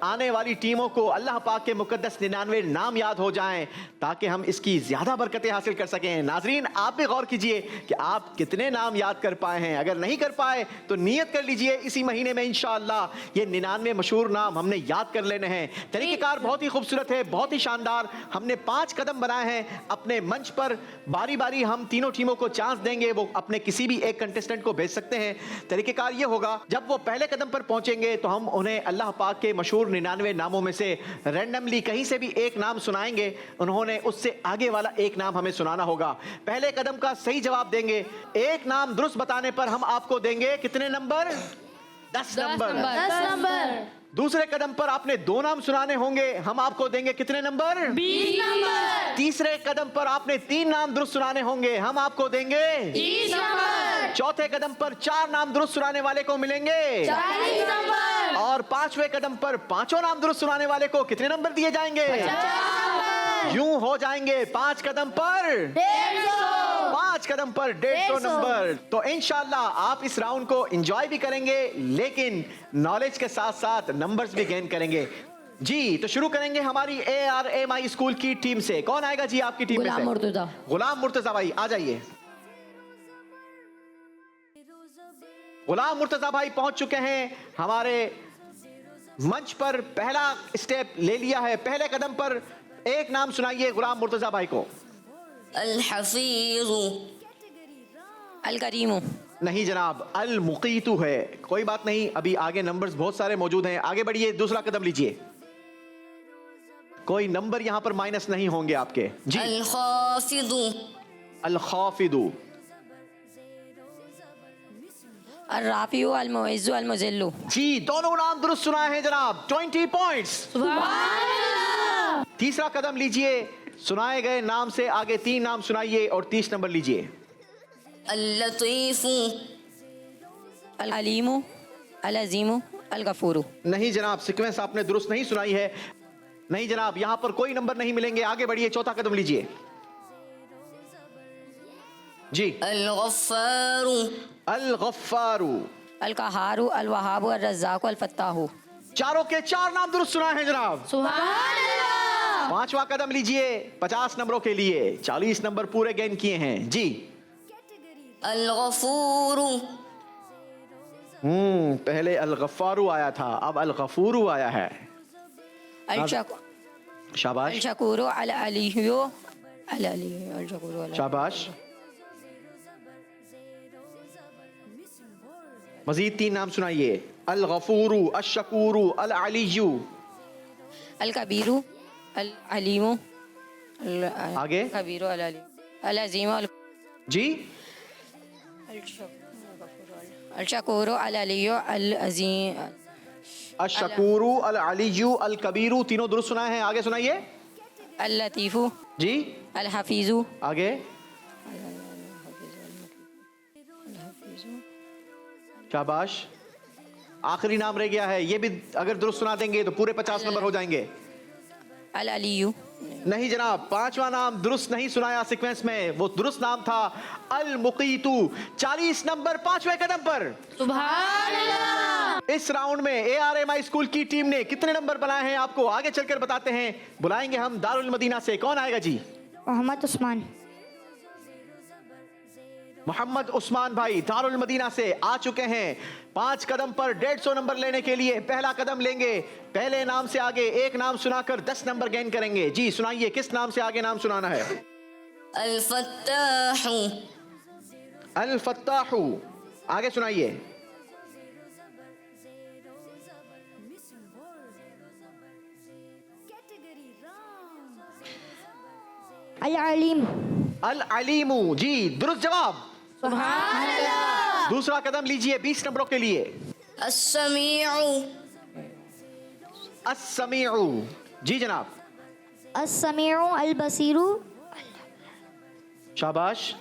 आने वाली टीमों को अल्लाह पाक के मुकद्दस 99 नाम याद हो जाएं, ताकि हम इसकी ज़्यादा बरकतें हासिल कर सकें। नाजरीन, आप भी गौर कीजिए कि आप कितने नाम याद कर पाए हैं। अगर नहीं कर पाए तो नियत कर लीजिए, इसी महीने में इंशाअल्लाह ये 99 मशहूर नाम हमने याद कर लेने हैं। तरीक़ेकार बहुत ही खूबसूरत है, बहुत ही शानदार। हमने 5 कदम बनाए हैं अपने मंच पर। बारी बारी हम तीनों टीमों को चांस देंगे, वो अपने किसी भी एक कंटेस्टेंट को भेज सकते हैं। तरीकेकार ये होगा, जब वो पहले कदम पर पहुंचेंगे तो हम उन्हें अल्लाह पाक के मशहूर 99 नामों में से रैंडमली कहीं से भी एक नाम सुनाएंगे। उन्होंने उससे आगे वाला एक नाम हमें सुनाना होगा। पहले कदम का सही जवाब देंगे, एक नाम दुरुस्त बताने पर हम आपको देंगे कितने नंबर? 10 नंबर। दूसरे कदम पर आपने 2 नाम सुनाने होंगे, हम आपको देंगे कितने नंबर? 20 नंबर। तीसरे कदम पर आपने 3 नाम दुरुस्त सुनाने होंगे, हम आपको देंगे 30 नंबर। चौथे कदम पर 4 नाम दुरुस्त सुनाने वाले को मिलेंगे 40 नंबर। और 5वें कदम पर 5 नाम दुरुस्त सुनाने वाले को कितने नंबर दिए जाएंगे? 50 यूं हो जाएंगे 5 कदम पर 150। 5 कदम पर 150 नंबर। तो इंशाल्लाह आप इस राउंड को एंजॉय भी करेंगे, लेकिन नॉलेज के साथ साथ नंबर्स भी गेन करेंगे। जी, तो शुरू करेंगे हमारी ARMI स्कूल की टीम से। कौन आएगा जी आपकी टीम में से? गुलाम मुर्तजा। गुलाम मुर्तजा भाई आ जाइए। गुलाम मुर्तजा भाई पहुंच चुके हैं हमारे मंच पर। पहला स्टेप ले लिया है। पहले कदम पर एक नाम सुनाइए गुलाम मुर्तजा भाई को। अल हफीज़। अल करीमू। नहीं जनाब, अल मुकीतु है। कोई बात नहीं, अभी आगे नंबर्स बहुत सारे मौजूद हैं, आगे बढ़िए। दूसरा कदम लीजिए। कोई नंबर यहां पर माइनस नहीं होंगे आपके। जी, अल खाफिदु। अल खाफिदु। अल राफिउ अल मुइज़्ज़ु अल मुज़िल्लु। जी, दोनों नाम दुरुस्त सुनाए हैं जनाब, 20 पॉइंट्स। तीसरा कदम लीजिए, सुनाए गए नाम से आगे 3 नाम सुनाइए और 30 नंबर लीजिए। अल लतीफु। अल अलीमु अल अज़ीमु अल गफूरु। नहीं जनाब, सीक्वेंस आपने दुरुस्त नहीं सुनाई है। नहीं जनाब, यहां पर कोई नंबर नहीं मिलेंगे, आगे बढ़िए। चौथा कदम लीजिए। जी, अल गफ्फारु। अल गफ्फारु। अल कहारु अल वहाबु अल रज़्ज़ाक़ु अल फत्ताहु। चारों के 4 नाम दुरुस्त सुनाए हैं जनाब। सुभान अल्लाह। 5वां कदम लीजिए 50 नंबरों के लिए। 40 नंबर पूरे गेन किए हैं। जी, अल गफूरु। पहले अल गफ्फारु आया था, अब अल गफूरु आया है। अल शाबाश, शकूरु अल अलिय्यु अल अलिय्यु अल शकूरु अल शाबाश। मजीद 3 नाम सुनाइए। अल गफूरू, अल शकूरू, अल अलीयू। अल कबीरू अल अलीमो आगे कबीरो अल अजीमो जी। अल शकूरो अल अलियो अल अजीम अल शकूरू, अल अलीयू, अल कबीरू, तीनों दुरुस्त सुनाए हैं। आगे सुनाइए। अल लतीफ़ू जी। अल हफीज़ू आगे शाबाश। आखिरी नाम रह गया है, ये भी अगर दुरुस्त सुना देंगे तो पूरे 50 नंबर हो जाएंगे। अल अलियू नहीं जनाब, 5वां नाम दुरुस्त नहीं सुनाया सीक्वेंस में। वो दुरुस्त नाम था अल मुकीतू। 40 नंबर 5वें कदम पर। सुभान अल्लाह। इस राउंड में ARMI स्कूल की टीम ने कितने नंबर बनाए हैं आपको आगे चलकर बताते हैं। बुलाएंगे हम दारुल मदीना से। कौन आएगा जी? मोहम्मद उस्मान। मोहम्मद उस्मान भाई दारुल मदीना से आ चुके हैं 5 कदम पर 150 नंबर लेने के लिए। पहला कदम लेंगे, पहले नाम से आगे एक नाम सुनाकर 10 नंबर गेन करेंगे। जी सुनाइए, किस नाम से आगे नाम सुनाना है? अल फत्ताहु। अल फत्ताहु। आगे सुनाइए। अल अलीम। अल अलीमू। जी दुरुस्त जवाब। सुभान अल्लाह। दूसरा कदम लीजिए 20 नंबरों के लिए। अस्समीउ। अस्समीउ। जी जनाब। अस्समीउ अल बसीरू। शाबाश।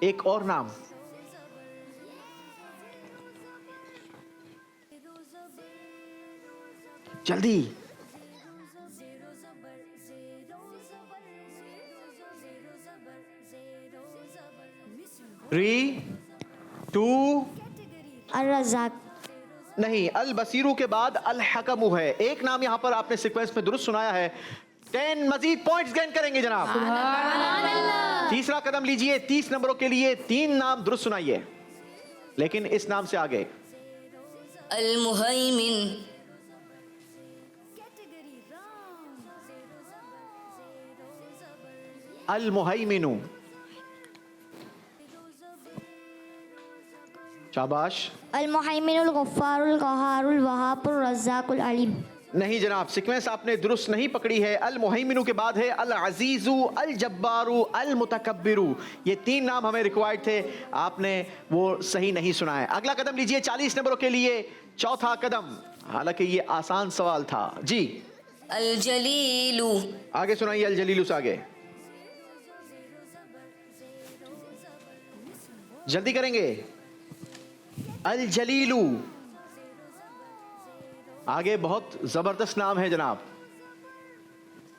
एक और नाम। जल्दी। 3, 2 अल रज़ाक। नहीं, अल बसीरू के बाद अल हकमू है। एक नाम यहां पर आपने सीक्वेंस में दुरुस्त सुनाया है। 10 मजीद पॉइंट्स गेन करेंगे जनाब। तीसरा कदम लीजिए 30 नंबरों के लिए। 3 नाम दुरुस्त सुनाइए, लेकिन इस नाम से आगे। अल मुहैमिन। अल मुहैमिनु। शाबाश। अल मुहैमिनुल गफ्फारुल क़हारुल वहाबुर रज़्ज़ाकुल अलीम। नहीं जनाब, सीक्वेंस आपने दुरुस्त नहीं पकड़ी है। अल मुहैमिनु के बाद है अल अजीजू, अल जब्बारू, अल मुतकब्बिरू। ये 3 नाम हमें रिक्वायर्ड थे, आपने वो सही नहीं सुना है। अगला कदम लीजिए 40 नंबरों के लिए। चौथा कदम, हालांकि ये आसान सवाल था। जी अल जलीलू। आगे सुनाइए। अल जलीलू से आगे जल्दी करेंगे। अल जलीलू। आगे बहुत जबरदस्त नाम है जनाब।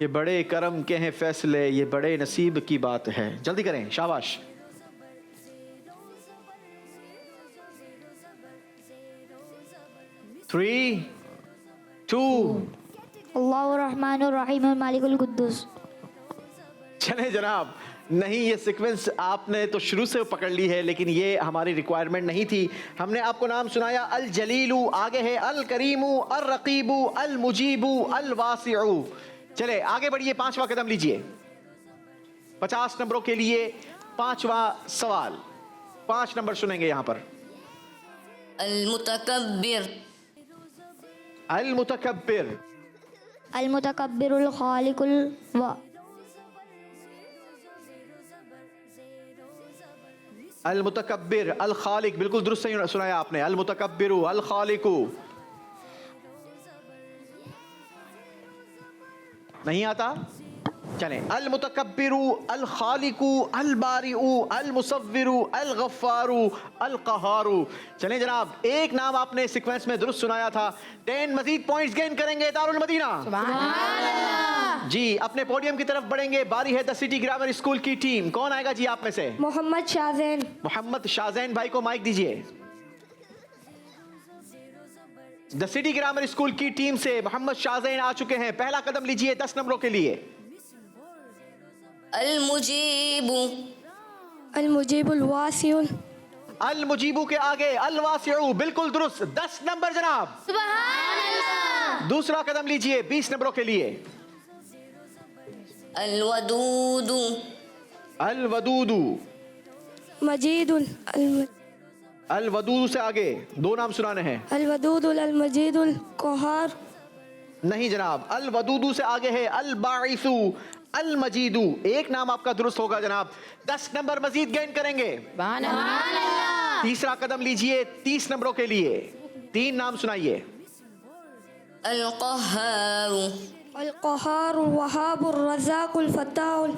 ये बड़े करम के हैं फैसले, ये बड़े नसीब की बात है। जल्दी करें, शाबाश। थ्री, 2 अल्लाहुर रहमानुर रहीम मालिकुल कुद्दूस। चले जनाब, नहीं ये सीक्वेंस आपने तो शुरू से पकड़ ली है, लेकिन ये हमारी रिक्वायरमेंट नहीं थी। हमने आपको नाम सुनाया अल जलीलू, आगे है अल करीमू, अल रकीबू, अल मुजीबू, अल वासिउ। चले आगे बढ़िए, 5वां कदम लीजिए। 50 नंबरों के लिए 5वां सवाल। 5 नंबर सुनेंगे यहां पर। अल मुतकब्बिर। अल मुतकब्बिर। अल मुतकब्बिरुल खालिकुल व अल मुतकब्बिर, अल खालिक। बिल्कुल दुरुस्त सही सुनाया आपने। अल मुतकब्बिरु, अल खालिकु। नहीं आता? चलें। अल मुतकब्बिरु, अल खालिकु, अल बारिउ, अल मुसव्विरु, अल गफ्फारु, अल कहारु। चलें जनाब, एक नाम आपने सीक्वेंस में दुरुस्त सुनाया था। 10 मजीद पॉइंट्स गेन करेंगे दारुल मदीना। जी अपने पोडियम की तरफ बढ़ेंगे। बारी है द सिटी ग्रामर स्कूल की टीम। कौन आएगा जी आप में से? मोहम्मद शाहजैन। मोहम्मद शाहजैन भाई को माइक दीजिए। द सिटी ग्रामर स्कूल की टीम से मोहम्मद शाहजैन आ चुके हैं। पहला कदम लीजिए 10 नंबरों के लिए। अल मुजीबू। अल मुजीबुल वासिउल। अल मुजीबू के आगे अल वासिउ। बिल्कुल दुरुस्त, 10 नंबर जनाब। सुभान अल्लाह। दूसरा कदम लीजिए 20 नंबरों के लिए। अल वदूदू। अल वदूदू। मजीदुल। अल वदूद से आगे दो नाम सुनाने हैं। अल वदूदुल अल मजीदुल क़हार। नहीं जनाब, अल वदूदू से आगे है अल बाइसु अल मजीदू। एक नाम आपका दुरुस्त होगा जनाब। 10 नंबर मजीद गेन करेंगे। तीसरा कदम लीजिए 30 नंबरों के लिए। 3 नाम सुनाइए। अल क़हार, वहाबुर रज़ाकुल फत्ताहुल।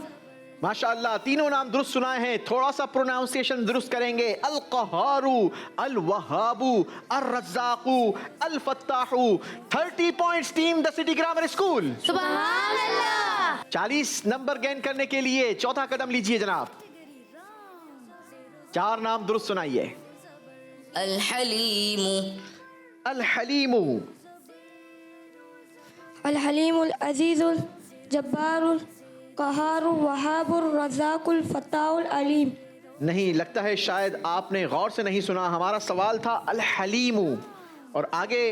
माशाअल्लाह, तीनों नाम दुरुस्त सुनाए हैं। थोड़ा सा प्रोनाउंसिएशन दुरुस्त करेंगे। अल क़हारू, अल वहाबू, अल रज़ाकू, अल फत्ताहू। 30 points team the city grammar school. सुभान अल्लाह। 40 नंबर गेन करने के लिए चौथा कदम लीजिए जनाब। 4 नाम दुरुस्त सुनाइए। अल हलीमु, अल हलीमू, अल हलीमुल अजीजुल जब्बारुल क़हारुल वहाबुर रज़ाकुल फत्ताहुल अलीम। नहीं, लगता है शायद आपने गौर से नहीं सुना। हमारा सवाल था अल हलीमू और आगे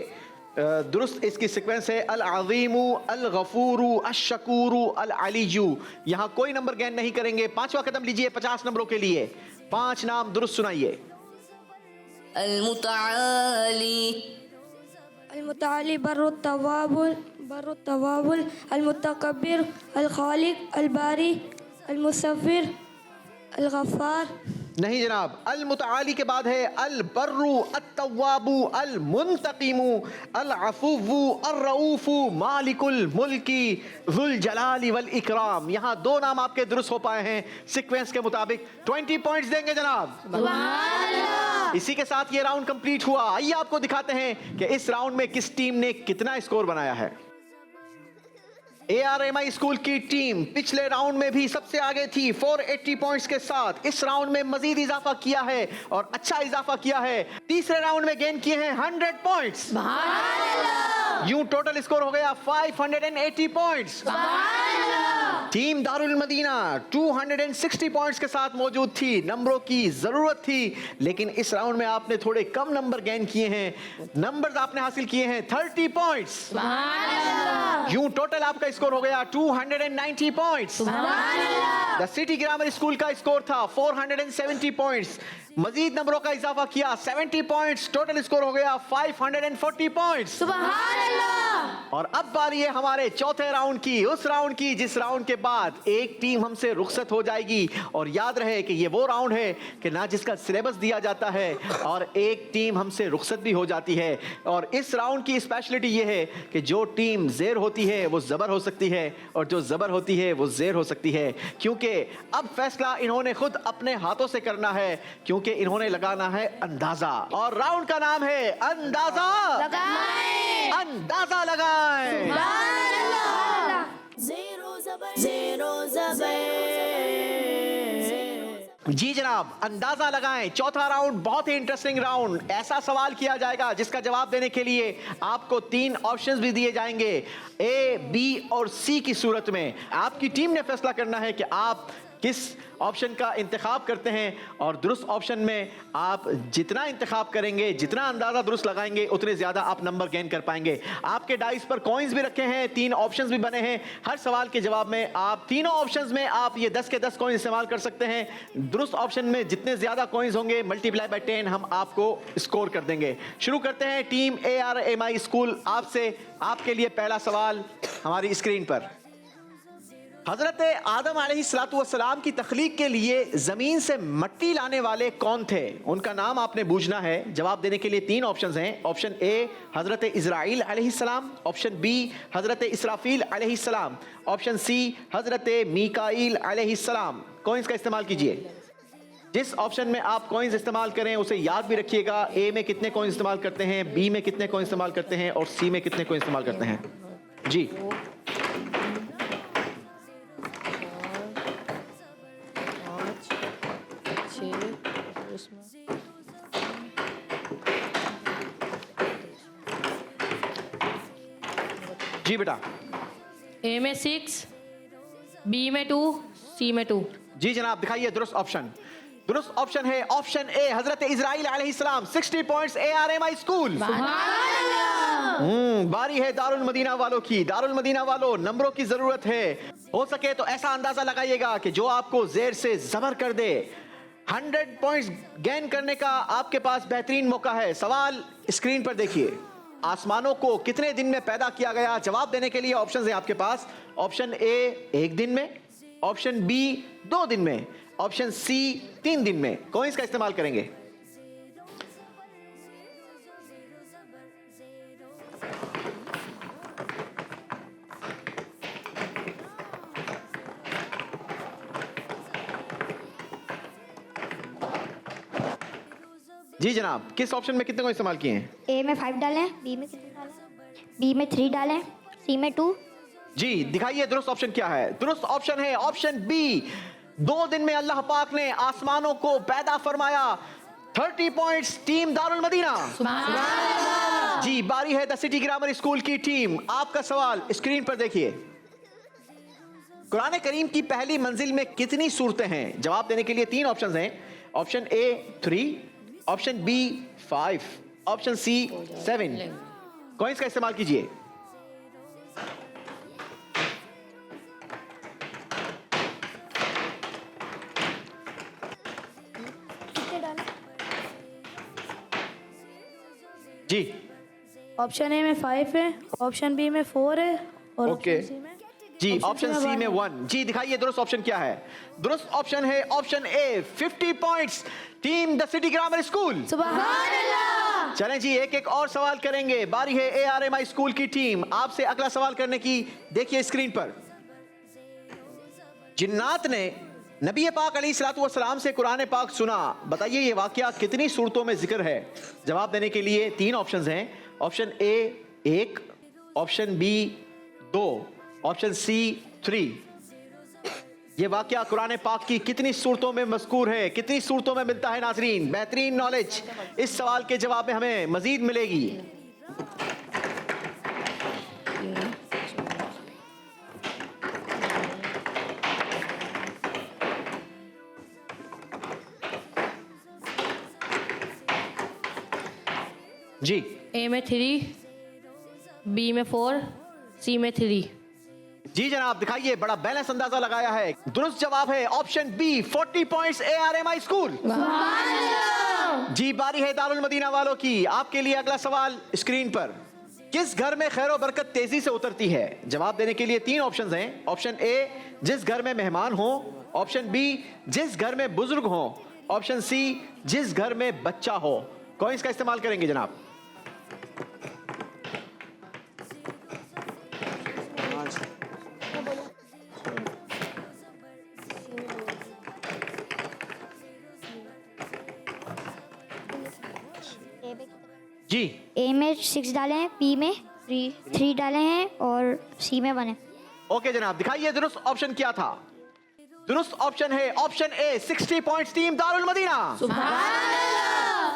दुरुस्त इसकी सीक्वेंस है अल अज़ीमू, अल गफूरू, अल शकूरू, अल अलीजू। यहाँ कोई नंबर गेन नहीं करेंगे। 5वां कदम लीजिए 50 नंबरों के लिए। 5 नाम दुरुस्त सुनाइए। अल मुतआली, अल मुतआली बर्रुत तवाबुल, बर्रुत तवाबुल, अल मुतकब्बिर, अल खालिक, अल बारी, अल मुसव्विर, अल गफ्फार। नहीं जनाब, अल मुतआली के बाद है अल बर्रू, अल तव्वाबू, अल मुंतकीमू, अल अफूवू, अल रऊफू, मालिकुल मुल्की, जुल जलाली वल इकराम। यहाँ 2 नाम आपके दुरुस्त हो पाए हैं सीक्वेंस के मुताबिक। 20 पॉइंट्स देंगे जनाब। इसी के साथ ये राउंड कंप्लीट हुआ। आइए आपको दिखाते हैं कि इस राउंड में किस टीम ने कितना स्कोर बनाया है। ARMI स्कूल की टीम पिछले राउंड में भी सबसे आगे थी 480 पॉइंट्स के साथ। इस राउंड में मजीद इजाफा किया है और अच्छा इजाफा किया है। तीसरे राउंड में गेन किए हैं 100 पॉइंट्स। यूं टोटल स्कोर हो गया 580 points. Team Darul Madina 260 points के साथ मौजूद थी। नंबरों की जरूरत थी, लेकिन इस राउंड में आपने थोड़े कम नंबर गेन किए हैं। नंबर्स आपने हासिल किए हैं 30 पॉइंट्स। यूं टोटल आपका स्कोर हो गया 290 points. The city grammar school का स्कोर था 470 पॉइंट्स। मजीद नंबरों का इजाफा किया 70 पॉइंट्स। टोटल स्कोर हो गया 540 पॉइंट्स। सुभान अल्लाह। और अब बारी है हमारे चौथे राउंड की, उस राउंड की जिस राउंड के बाद एक टीम हमसे रुखसत हो जाएगी। और याद रहे कि ये वो राउंड है कि ना जिसका सिलेबस दिया जाता है और एक टीम हमसे रुखसत भी हो जाती है। और इस राउंड की स्पेशलिटी ये है कि जो टीम ज़ेर होती है वो ज़बर हो सकती है और जो ज़बर होती है वो ज़ेर हो सकती है, क्योंकि अब फैसला इन्होंने खुद अपने हाथों से करना है, क्योंकि इन्होंने लगाना है अंदाजा। और राउंड का नाम है अंदाजा लगाएं। अंदाजा लगाएं। जी जनाब, अंदाजा लगाएं। चौथा राउंड बहुत ही इंटरेस्टिंग राउंड। ऐसा सवाल किया जाएगा जिसका जवाब देने के लिए आपको 3 ऑप्शंस भी दिए जाएंगे, A, B और C की सूरत में। आपकी टीम ने फैसला करना है कि आप किस ऑप्शन का इंतखाब करते हैं। और दुरुस्त ऑप्शन में आप जितना इंतखाब करेंगे, जितना अंदाज़ा दुरुस्त लगाएंगे, उतने ज़्यादा आप नंबर गेन कर पाएंगे। आपके डाइस पर कॉइन्स भी रखे हैं, 3 ऑप्शंस भी बने हैं। हर सवाल के जवाब में आप तीनों ऑप्शंस में आप ये 10 के 10 कॉइन इस्तेमाल कर सकते हैं। दुरुस्त ऑप्शन में जितने ज़्यादा कॉइन्स होंगे मल्टीप्लाई बाय 10 हम आपको स्कोर कर देंगे। शुरू करते हैं टीम ARMI स्कूल आपसे। आपके लिए पहला सवाल हमारी स्क्रीन पर। हजरत आदम अलैहिस्सलाम की तख्लीक के लिए ज़मीन से मिट्टी लाने वाले कौन थे? उनका नाम आपने बूझना है। जवाब देने के लिए 3 ऑप्शंस हैं। ऑप्शन A हजरत इज़राइल अलैहिस्सलाम, ऑप्शन B हजरत इसराफील अलैहिस्सलाम, ऑप्शन C हजरत मीकाईल अलैहिस्सलाम। कॉइन्स का इस्तेमाल कीजिए। जिस ऑप्शन में आप कॉइन्स इस्तेमाल करें उसे याद भी रखिएगा। A में कितने कॉइन्स इस्तेमाल करते हैं, B में कितने कॉइन्स इस्तेमाल करते हैं और C में कितने कॉइन्स इस्तेमाल करते हैं। जी जी बेटा। A में 6, B में 2, C में 2। जी जनाब, दिखाइए दुरुस्त ऑप्शन। दुरुस्त ऑप्शन है ऑप्शन A हजरत इज़राइल अलैहिस्सलाम। 60 पॉइंट्स ARMI स्कूल। बारी है दारुल मदीना वालों की। दारुल मदीना वालों, नंबरों की जरूरत है। हो सके तो ऐसा अंदाजा लगाइएगा कि जो आपको जेर से जबर कर दे। 100 पॉइंट्स गेन करने का आपके पास बेहतरीन मौका है। सवाल स्क्रीन पर देखिए, आसमानों को कितने दिन में पैदा किया गया? जवाब देने के लिए ऑप्शंस हैं आपके पास। ऑप्शन ए 1 दिन में, ऑप्शन बी 2 दिन में, ऑप्शन सी 3 दिन में। कॉइंस का इस्तेमाल करेंगे। जी जनाब, किस ऑप्शन में कितने को इस्तेमाल किए हैं? ए में 5 डालें, बी में कितने डालें? बी में 3 डालें, सी में 2। जी दिखाइए दुरुस्त ऑप्शन क्या है। दुरुस्त ऑप्शन है ऑप्शन बी। 2 दिन में अल्लाह पाक ने आसमानों को पैदा फरमाया। 30 पॉइंट्स टीम दारुल मदीना। जी बारी है द सिटी ग्रामर स्कूल की टीम। आपका सवाल स्क्रीन पर देखिए। कुरान करीम की पहली मंजिल में कितनी सूरतें हैं? जवाब देने के लिए 3 ऑप्शंस हैं। Option A 3, option B 5, option C 7। Coins का इस्तेमाल कीजिए। जी ऑप्शन ए में 5 है, ऑप्शन बी में 4 है और ओके ऑप्शन सी में जी ऑप्शन सी में 1। जी दिखाइए दुरुस्त ऑप्शन क्या है। दुरुस्त ऑप्शन है option A 50 points team the city grammar school. सुभान अल्लाह। चलें जी एक एक और सवाल करेंगे। बारी है ARMI स्कूल की टीम। आपसे अगला सवाल करने की। देखिए स्क्रीन पर, जिन्नात ने नबी पाक अलैहिस्सलातु वस्सलाम से कुरान पाक सुना। बताइए ये वाकया कितनी सूरतों में जिक्र है? जवाब देने के लिए 3 ऑप्शंस हैं। Option A 1, option B 2, option C 3। ये वाकया कुरान पाक की कितनी सूरतों में मज़कूर है, कितनी सूरतों में मिलता है? नाज़रीन बेहतरीन नॉलेज इस सवाल के जवाब में हमें मजीद मिलेगी। जी ए में 3, बी में 4, सी में 3। जी जनाब दिखाइए, बड़ा बैलेंस अंदाजा लगाया है। दुरुस्त जवाब है option B 40 points ARMI school. जी बारी है दारुल मदीना वालों की। आपके लिए अगला सवाल स्क्रीन पर। किस घर में खैर और बरकत तेजी से उतरती है? जवाब देने के लिए 3 ऑप्शंस हैं। ऑप्शन ए जिस घर में मेहमान हो, ऑप्शन बी जिस घर में बुजुर्ग हो, ऑप्शन सी जिस घर में बच्चा हो। कॉइंस का इस्तेमाल करेंगे जनाब। जी ए में 6 डाले हैं, बी में 3 डाले हैं और सी में 1 है। ओके जनाब दिखाइए दुरुस्त ऑप्शन क्या था। दुरुस्त ऑप्शन है option A 60 points team Darul Madina.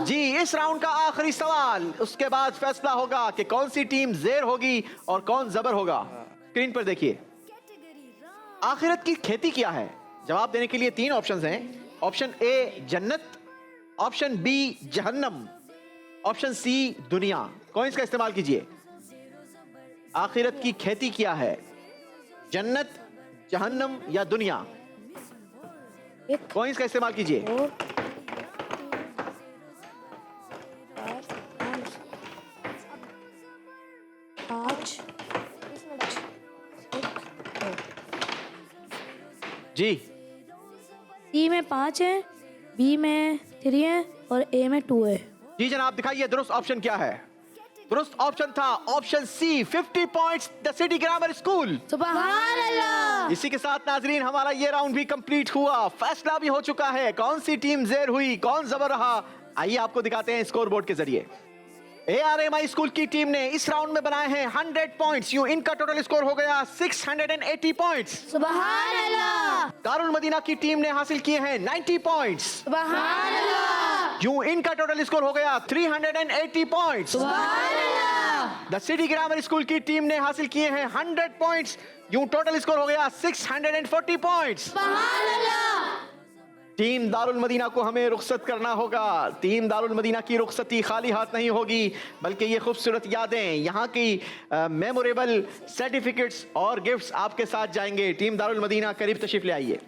जी इस राउंड का आखिरी सवाल, उसके बाद फैसला होगा कि कौन सी टीम जेर होगी और कौन जबर होगा। स्क्रीन पर देखिए, आखिरत की खेती क्या है? जवाब देने के लिए 3 ऑप्शंस हैं। ऑप्शन ए जन्नत, ऑप्शन बी जहन्नम, ऑप्शन सी दुनिया। कॉइंस का इस्तेमाल कीजिए। आखिरत की खेती क्या है? जन्नत, जहन्नम या दुनिया? कॉइंस का इस्तेमाल कीजिए। जी सी में 5 है, बी में 3 है और ए में 2 है। जी जनाब दिखाइए दुरुस्त ऑप्शन क्या है। दुरुस्त ऑप्शन था option C 50 points the city grammar school. सुभान अल्लाह। इसी के साथ नाजरीन हमारा ये राउंड भी कंप्लीट हुआ। फैसला भी हो चुका है कौन सी टीम जेर हुई, कौन जबर रहा। आइए आपको दिखाते हैं स्कोर बोर्ड के जरिए। ARMI स्कूल की टीम ने इस राउंड में बनाए हैं 100 पॉइंट्स। यूं इनका टोटल स्कोर हो गया 680 पॉइंट्स। सुभान अल्लाह। दारुल मदीना की टीम ने हासिल किए हैं 90 पॉइंट्स। सुभान अल्लाह। यूं इनका टोटल स्कोर हो गया 380 पॉइंट्स। सुभान अल्लाह। द सिटी ग्रामर स्कूल की टीम ने हासिल किए हैं 100 पॉइंट्स। यूं टोटल स्कोर हो गया 640 पॉइंट्स। सुभान अल्लाह। टीम दारुल मदीना को हमें रुखसत करना होगा। टीम दारुल मदीना की रुखसती खाली हाथ नहीं होगी, बल्कि ये खूबसूरत यादें, यहाँ की मेमोरेबल सर्टिफिकेट्स और गिफ्ट्स आपके साथ जाएंगे। टीम दारुल मदीना करीब तशरीफ ले आइए।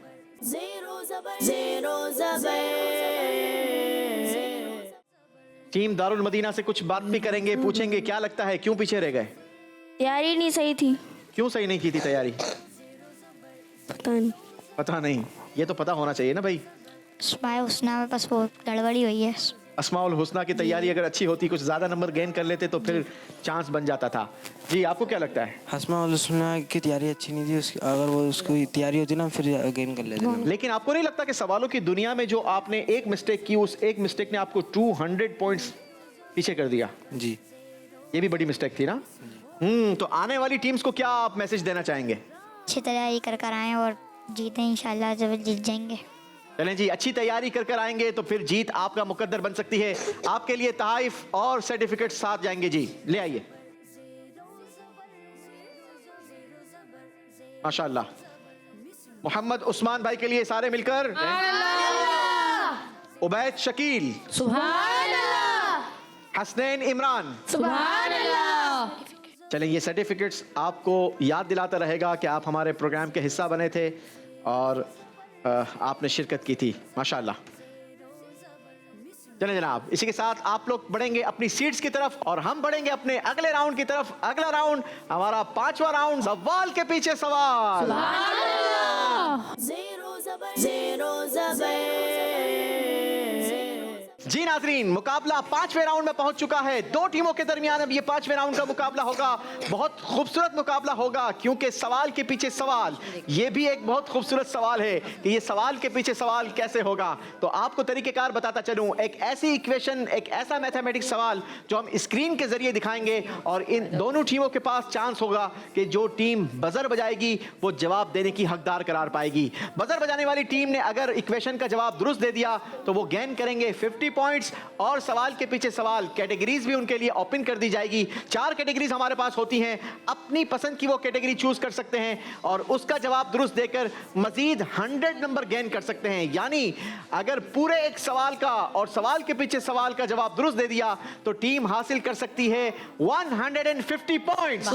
टीम दारुल मदीना से कुछ बात भी करेंगे, पूछेंगे क्या लगता है क्यों पीछे रह गए, तैयारी नहीं सही थी। क्यों सही नहीं की थी तैयारी? पता नहीं। पता नहीं, ये तो पता होना चाहिए ना भाई। अस्माए हुस्ना में बस वो गड़बड़ी हुई है। अस्माउल हुस्ना की तैयारी अगर अच्छी होती, कुछ ज्यादा नंबर गेन कर लेते तो फिर चांस बन जाता था। जी आपको क्या लगता है? अस्माउल हुस्ना की तैयारी अच्छी नहीं थी उसकी, अगर वो उसकी तैयारी होती ना फिर गेन कर लेते ना। लेकिन आपको नहीं लगता कि सवालों की दुनिया में जो आपने एक मिस्टेक की, उस एक मिस्टेक ने आपको 200 पॉइंट्स पीछे कर दिया? जी ये भी बड़ी मिस्टेक थी ना। तो आने वाली टीम्स को क्या आप मैसेज देना चाहेंगे? अच्छी तैयारी कर कर आएँ और जीतें, इंशाल्लाह जब जीत जाएंगे। चलें जी, अच्छी तैयारी कर कर आएंगे तो फिर जीत आपका मुकद्दर बन सकती है। आपके लिए तहाइफ और सर्टिफिकेट साथ जाएंगे जी, ले आइए। माशाअल्लाह। मोहम्मद उस्मान भाई के लिए सारे मिलकर उबैद शकील, हसनैन इमरान, चलें ये सर्टिफिकेट्स आपको याद दिलाता रहेगा कि आप हमारे प्रोग्राम के हिस्सा बने थे और आपने शिरकत की थी। माशाअल्लाह। चलें जनाब, इसी के साथ आप लोग बढ़ेंगे अपनी सीट्स की तरफ और हम बढ़ेंगे अपने अगले राउंड की तरफ। अगला राउंड हमारा 5वां राउंड, सवाल के पीछे सवाल। जी नाज़रीन, मुकाबला 5वें राउंड में पहुंच चुका है। दो टीमों के दरमियान अब ये 5वें राउंड का मुकाबला होगा। बहुत खूबसूरत मुकाबला होगा क्योंकि सवाल के पीछे सवाल, ये भी एक बहुत खूबसूरत सवाल है कि ये सवाल के पीछे सवाल कैसे होगा। तो आपको तरीकेकार बताता चलूं, एक ऐसी इक्वेशन, एक ऐसा मैथमेटिक्स सवाल जो हम स्क्रीन के जरिए दिखाएंगे और इन दोनों टीमों के पास चांस होगा कि जो टीम बजर बजाएगी वो जवाब देने की हकदार करार पाएगी। बजर बजाने वाली टीम ने अगर इक्वेशन का जवाब दुरुस्त दे दिया तो वो गेन करेंगे 50 पॉइंट्स और सवाल के पीछे सवाल कैटेगरीज भी उनके लिए ओपन कर दी जाएगी। 4 कैटेगरीज हमारे पास होती हैं, अपनी पसंद की वो कैटेगरी चूज कर सकते हैं और उसका जवाब दुरुस्त देकर मजीद 100 नंबर गेन कर सकते हैं। यानी अगर पूरे एक सवाल का और सवाल के पीछे सवाल का जवाब दुरुस्त दे दिया तो टीम हासिल कर सकती है 150 पॉइंट्स।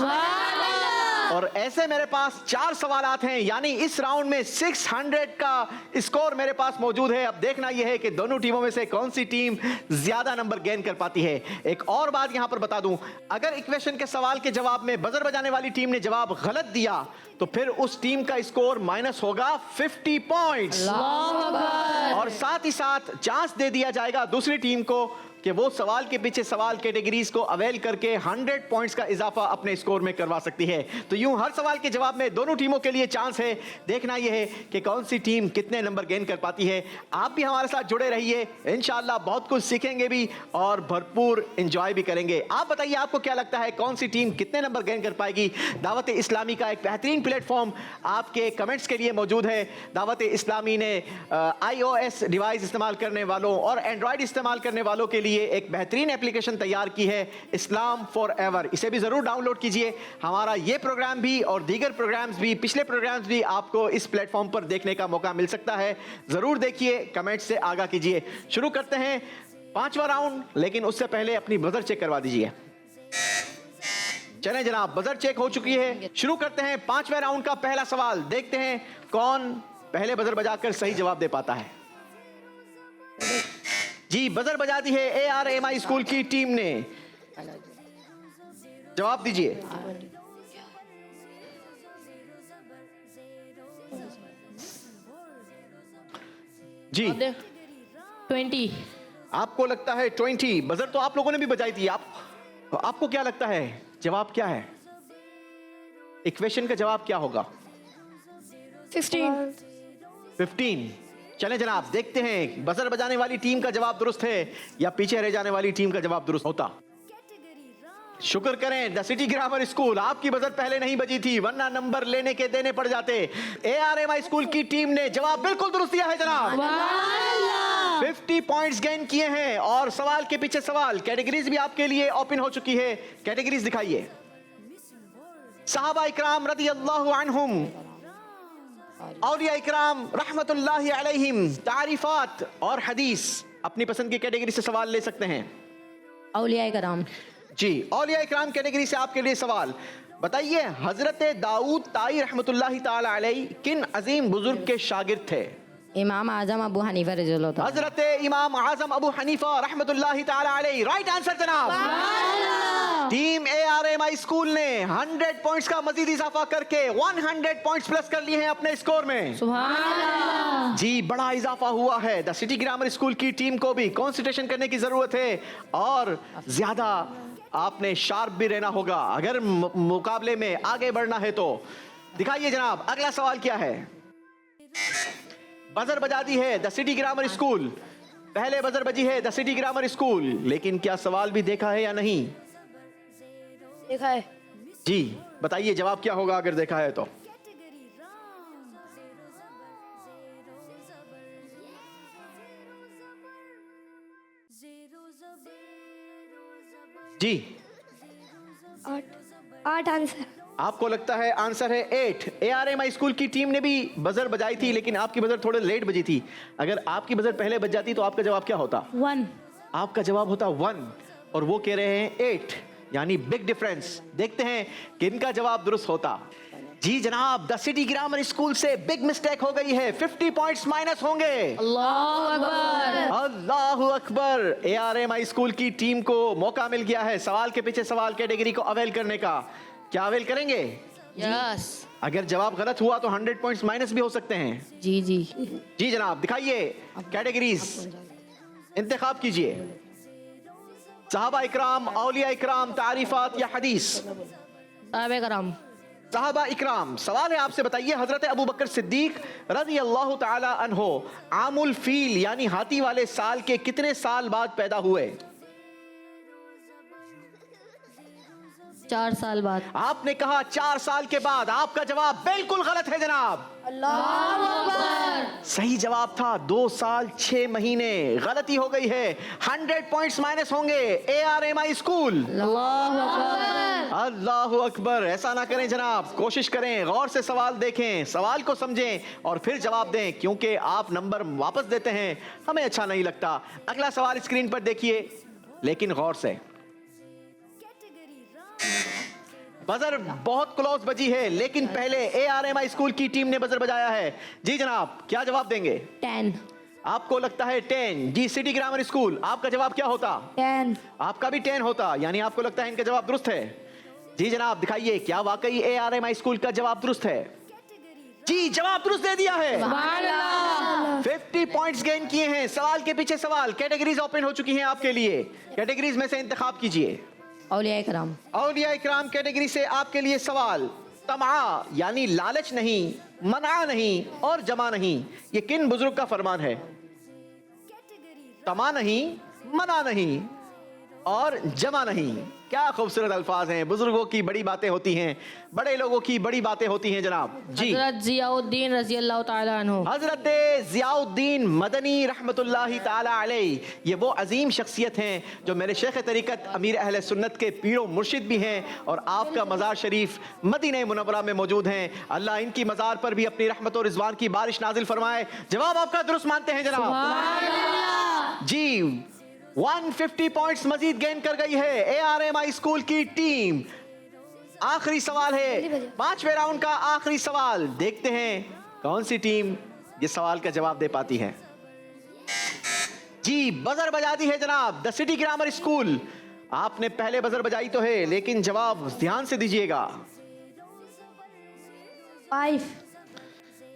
और ऐसे मेरे पास 4 सवालात हैं, यानी इस राउंड में 600 का स्कोर मेरे पास मौजूद है। अब देखना यह है कि दोनों टीमों में से कौन सी टीम ज्यादा नंबर गेन कर पाती है। एक और बात यहां पर बता दूं, अगर इक्वेशन के सवाल के जवाब में बजर बजाने वाली टीम ने जवाब गलत दिया तो फिर उस टीम का स्कोर माइनस होगा 50 पॉइंट्स और साथ ही साथ चांस दे दिया जाएगा दूसरी टीम को कि वो सवाल के पीछे सवाल कैटेगरीज को अवेल करके 100 पॉइंट्स का इजाफा अपने स्कोर में करवा सकती है। तो यूं हर सवाल के जवाब में दोनों टीमों के लिए चांस है। देखना यह है कि कौन सी टीम कितने नंबर गेन कर पाती है। आप भी हमारे साथ जुड़े रहिए, इंशाल्लाह बहुत कुछ सीखेंगे भी और भरपूर एंजॉय भी करेंगे। आप बताइए आपको क्या लगता है कौन सी टीम कितने नंबर गेन कर पाएगी। दावत इस्लामी का एक बेहतरीन प्लेटफॉर्म आपके कमेंट्स के लिए मौजूद है। दावत इस्लामी ने iOS डिवाइस इस्तेमाल करने वालों और एंड्रॉयड इस्तेमाल करने वालों के लिए एक बेहतरीन एप्लीकेशन तैयार की है, इस्लाम फॉर एवर। इसे भी जरूर डाउनलोड कीजिए। हमारा ये प्रोग्राम भी और दीगर प्रोग्राम्स भी, पिछले प्रोग्राम्स भी आपको इस प्लेटफॉर्म पर देखने का मौका मिल सकता है। जरूर देखिए, कमेंट से आगाह कीजिए। शुरू करते हैं 5वां राउंड, लेकिन उससे पहले अपनी बजर चेक करवा दीजिए। चलें जनाब, बजर चेक हो चुकी है। शुरू करते हैं 5वें राउंड का पहला सवाल। देखते हैं कौन पहले बजर बजाकर सही जवाब दे पाता है। जी, बजर बजा दी है ARMI स्कूल की टीम ने। जवाब दीजिए। जी 20। आपको लगता है 20। बजर तो आप लोगों ने भी बजाई थी। आपको क्या लगता है जवाब क्या है? इक्वेशन का जवाब क्या होगा? 15। चलें जनाब, देखते हैं बजर बजाने वाली टीम का जवाब दुरुस्त है या पीछे रह जाने वाली टीम का जवाब दुरुस्त होता। शुक्र करें द सिटी ग्रामर स्कूल, आपकी बजर पहले नहीं बजी थी वरना नंबर लेने के देने पड़ जाते। ARMI स्कूल की टीम ने जवाब बिल्कुल दुरुस्त दिया है जनाब। 50 पॉइंट्स गेन किए हैं और सवाल के पीछे सवाल कैटेगरीज भी आपके लिए ओपन हो चुकी है। कैटेगरीज दिखाइए। सहाबा इकराम रज़ी अल्लाहु अन्हुम, औलिया इकराम रहमतुल्लाहि अलैहिम, तारीफात और हदीस। अपनी पसंद की कैटेगरी से सवाल ले सकते हैं। औलिया कराम। जी, औलिया इकराम कैटेगरी से आपके लिए सवाल। बताइए हजरत दाऊद ताई रहमतुल्लाहि ताला अलैहि किन अजीम बुजुर्ग के शागिर्द थे? इमाम आजम अबू हनीफा रज़ियल्लाहु ताला। हजरत इमाम आजम अबू हनीफा रहमतुल्लाहि ताला अलैहि। राइट आंसर जनाब। टीम ARMI स्कूल ने 100 पॉइंट्स का मजीद इजाफा करके 100 पॉइंट्स प्लस कर लिए हैं अपने स्कोर में। सुभान अल्लाह। जी बड़ा इजाफा हुआ है। द सिटी ग्रामर स्कूल की टीम को भी कंसंट्रेशन करने की जरूरत है और ज्यादा आपने शार्प भी रहना होगा अगर मुकाबले में आगे बढ़ना है तो। दिखाइए जनाब अगला सवाल क्या है। बजर बजा दी है द सिटी ग्रामर स्कूल। पहले बजर बजी है द सिटी ग्रामर स्कूल, लेकिन क्या सवाल भी देखा है या नहीं? देखा है। जी बताइए जवाब क्या होगा अगर देखा है तो। जी 8 आंसर। आपको लगता है आंसर है 8। ARMI स्कूल की टीम ने भी बजर बजाई थी, लेकिन आपकी बजर थोड़े लेट बजी थी। अगर आपकी बजर पहले बज जाती तो आपका जवाब क्या होता? 1। आपका जवाब होता 1 और वो कह रहे हैं 8, यानी बिग डिफरेंस। देखते हैं किनका जवाब दुरुस्त होता। जी जनाब द सिटी ग्रामर स्कूल से बिग मिस्टेक हो गई है। 50 पॉइंट्स माइनस होंगे। अल्लाहु अकबर। अल्लाहु अकबर। ARMI स्कूल की टीम को मौका मिल गया है सवाल के पीछे सवाल कैटेगरी को अवेल करने का। क्या अवेल करेंगे? यस। अगर जवाब गलत हुआ तो 100 पॉइंट्स माइनस भी हो सकते हैं। जी जी। जी जनाब दिखाइए कैटेगरीज, इंतखाब कीजिए। सहाबा इकराम, औलिया इकराम, तारीफात या हदीस? साहबे करम। सहाबा इकराम। सवाल है आपसे, बताइए हजरत अबू बकर सिद्दीक रज़ी अल्लाह ताला अन्हो आमुल फील यानी हाथी वाले साल के कितने साल बाद पैदा हुए? 4 साल बाद। आपने कहा 4 साल के बाद। आपका जवाब बिल्कुल गलत है जनाब। अल्लाहु अकबर। सही जवाब था 2 साल 6 महीने। गलती हो गई है। 100 पॉइंट्स माइनस होंगे। ARMI school. अल्लाहु अकबर। अल्लाहु अकबर। ऐसा ना करें जनाब, कोशिश करें, गौर से सवाल देखें, सवाल को समझें और फिर जवाब दें, क्योंकि आप नंबर वापस देते हैं हमें अच्छा नहीं लगता। अगला सवाल स्क्रीन पर देखिए, लेकिन गौर से। बजर बहुत क्लोज बजी है, लेकिन पहले ARMI स्कूल की टीम ने बजर बजाया है। जी जनाब क्या जवाब देंगे? 10। आपको लगता है 10। जी सिटी ग्रामर स्कूल, आपका जवाब क्या होता? 10। आपका भी 10 होता, यानी आपको लगता है इनका जवाब दुरुस्त है। जी जनाब दिखाइए क्या वाकई ARMI स्कूल का जवाब दुरुस्त है? जी जवाब दुरुस्त दे दिया है। 50 पॉइंट्स गेन किए हैं। सवाल के पीछे सवाल, कैटेगरीज ओपन हो चुकी हैं आपके लिए। कैटेगरीज में से इंतखाब कीजिए। औलिया इकराम। औलिया इकराम कैटेगरी से आपके लिए सवाल। तमा यानी लालच नहीं, मना नहीं और जमा नहीं, ये किन बुजुर्ग का फरमान है? तमा नहीं, मना नहीं और जमा नहीं। क्या खूबसूरत अल्फाज हैं। बुजुर्गों की बड़ी बातें होती हैं, बड़े लोगों की बड़ी बातें होती हैं जनाब। जी हजरत जियाउद्दीन रज़ी अल्लाह ताला अन्हु। हजरत जियाउद्दीन मदनी रहमतुल्लाहि ताला अलैहि, ये वो अजीम शख्सियत हैं जो मेरे शेख तरीक़त अमीर अहले सुन्नत के पीरो मुर्शिद भी हैं और आपका मज़ार शरीफ मदीना मुनव्वरा में मौजूद हैं। अल्लाह इनकी मज़ार पर भी अपनी रहमत और रिज़वान की बारिश नाजिल फरमाए। जवाब आपका दुरुस्त मानते हैं जनाब। जी 150 पॉइंट्स मजीद गेन कर गई है ARMI स्कूल की टीम। आखिरी सवाल है, 5वें राउंड का आखिरी सवाल। देखते हैं कौन सी टीम इस सवाल का जवाब दे पाती है। जी बजर बजा दी है जनाब द सिटी ग्रामर स्कूल। आपने पहले बजर बजाई तो है, लेकिन जवाब ध्यान से दीजिएगा। 5।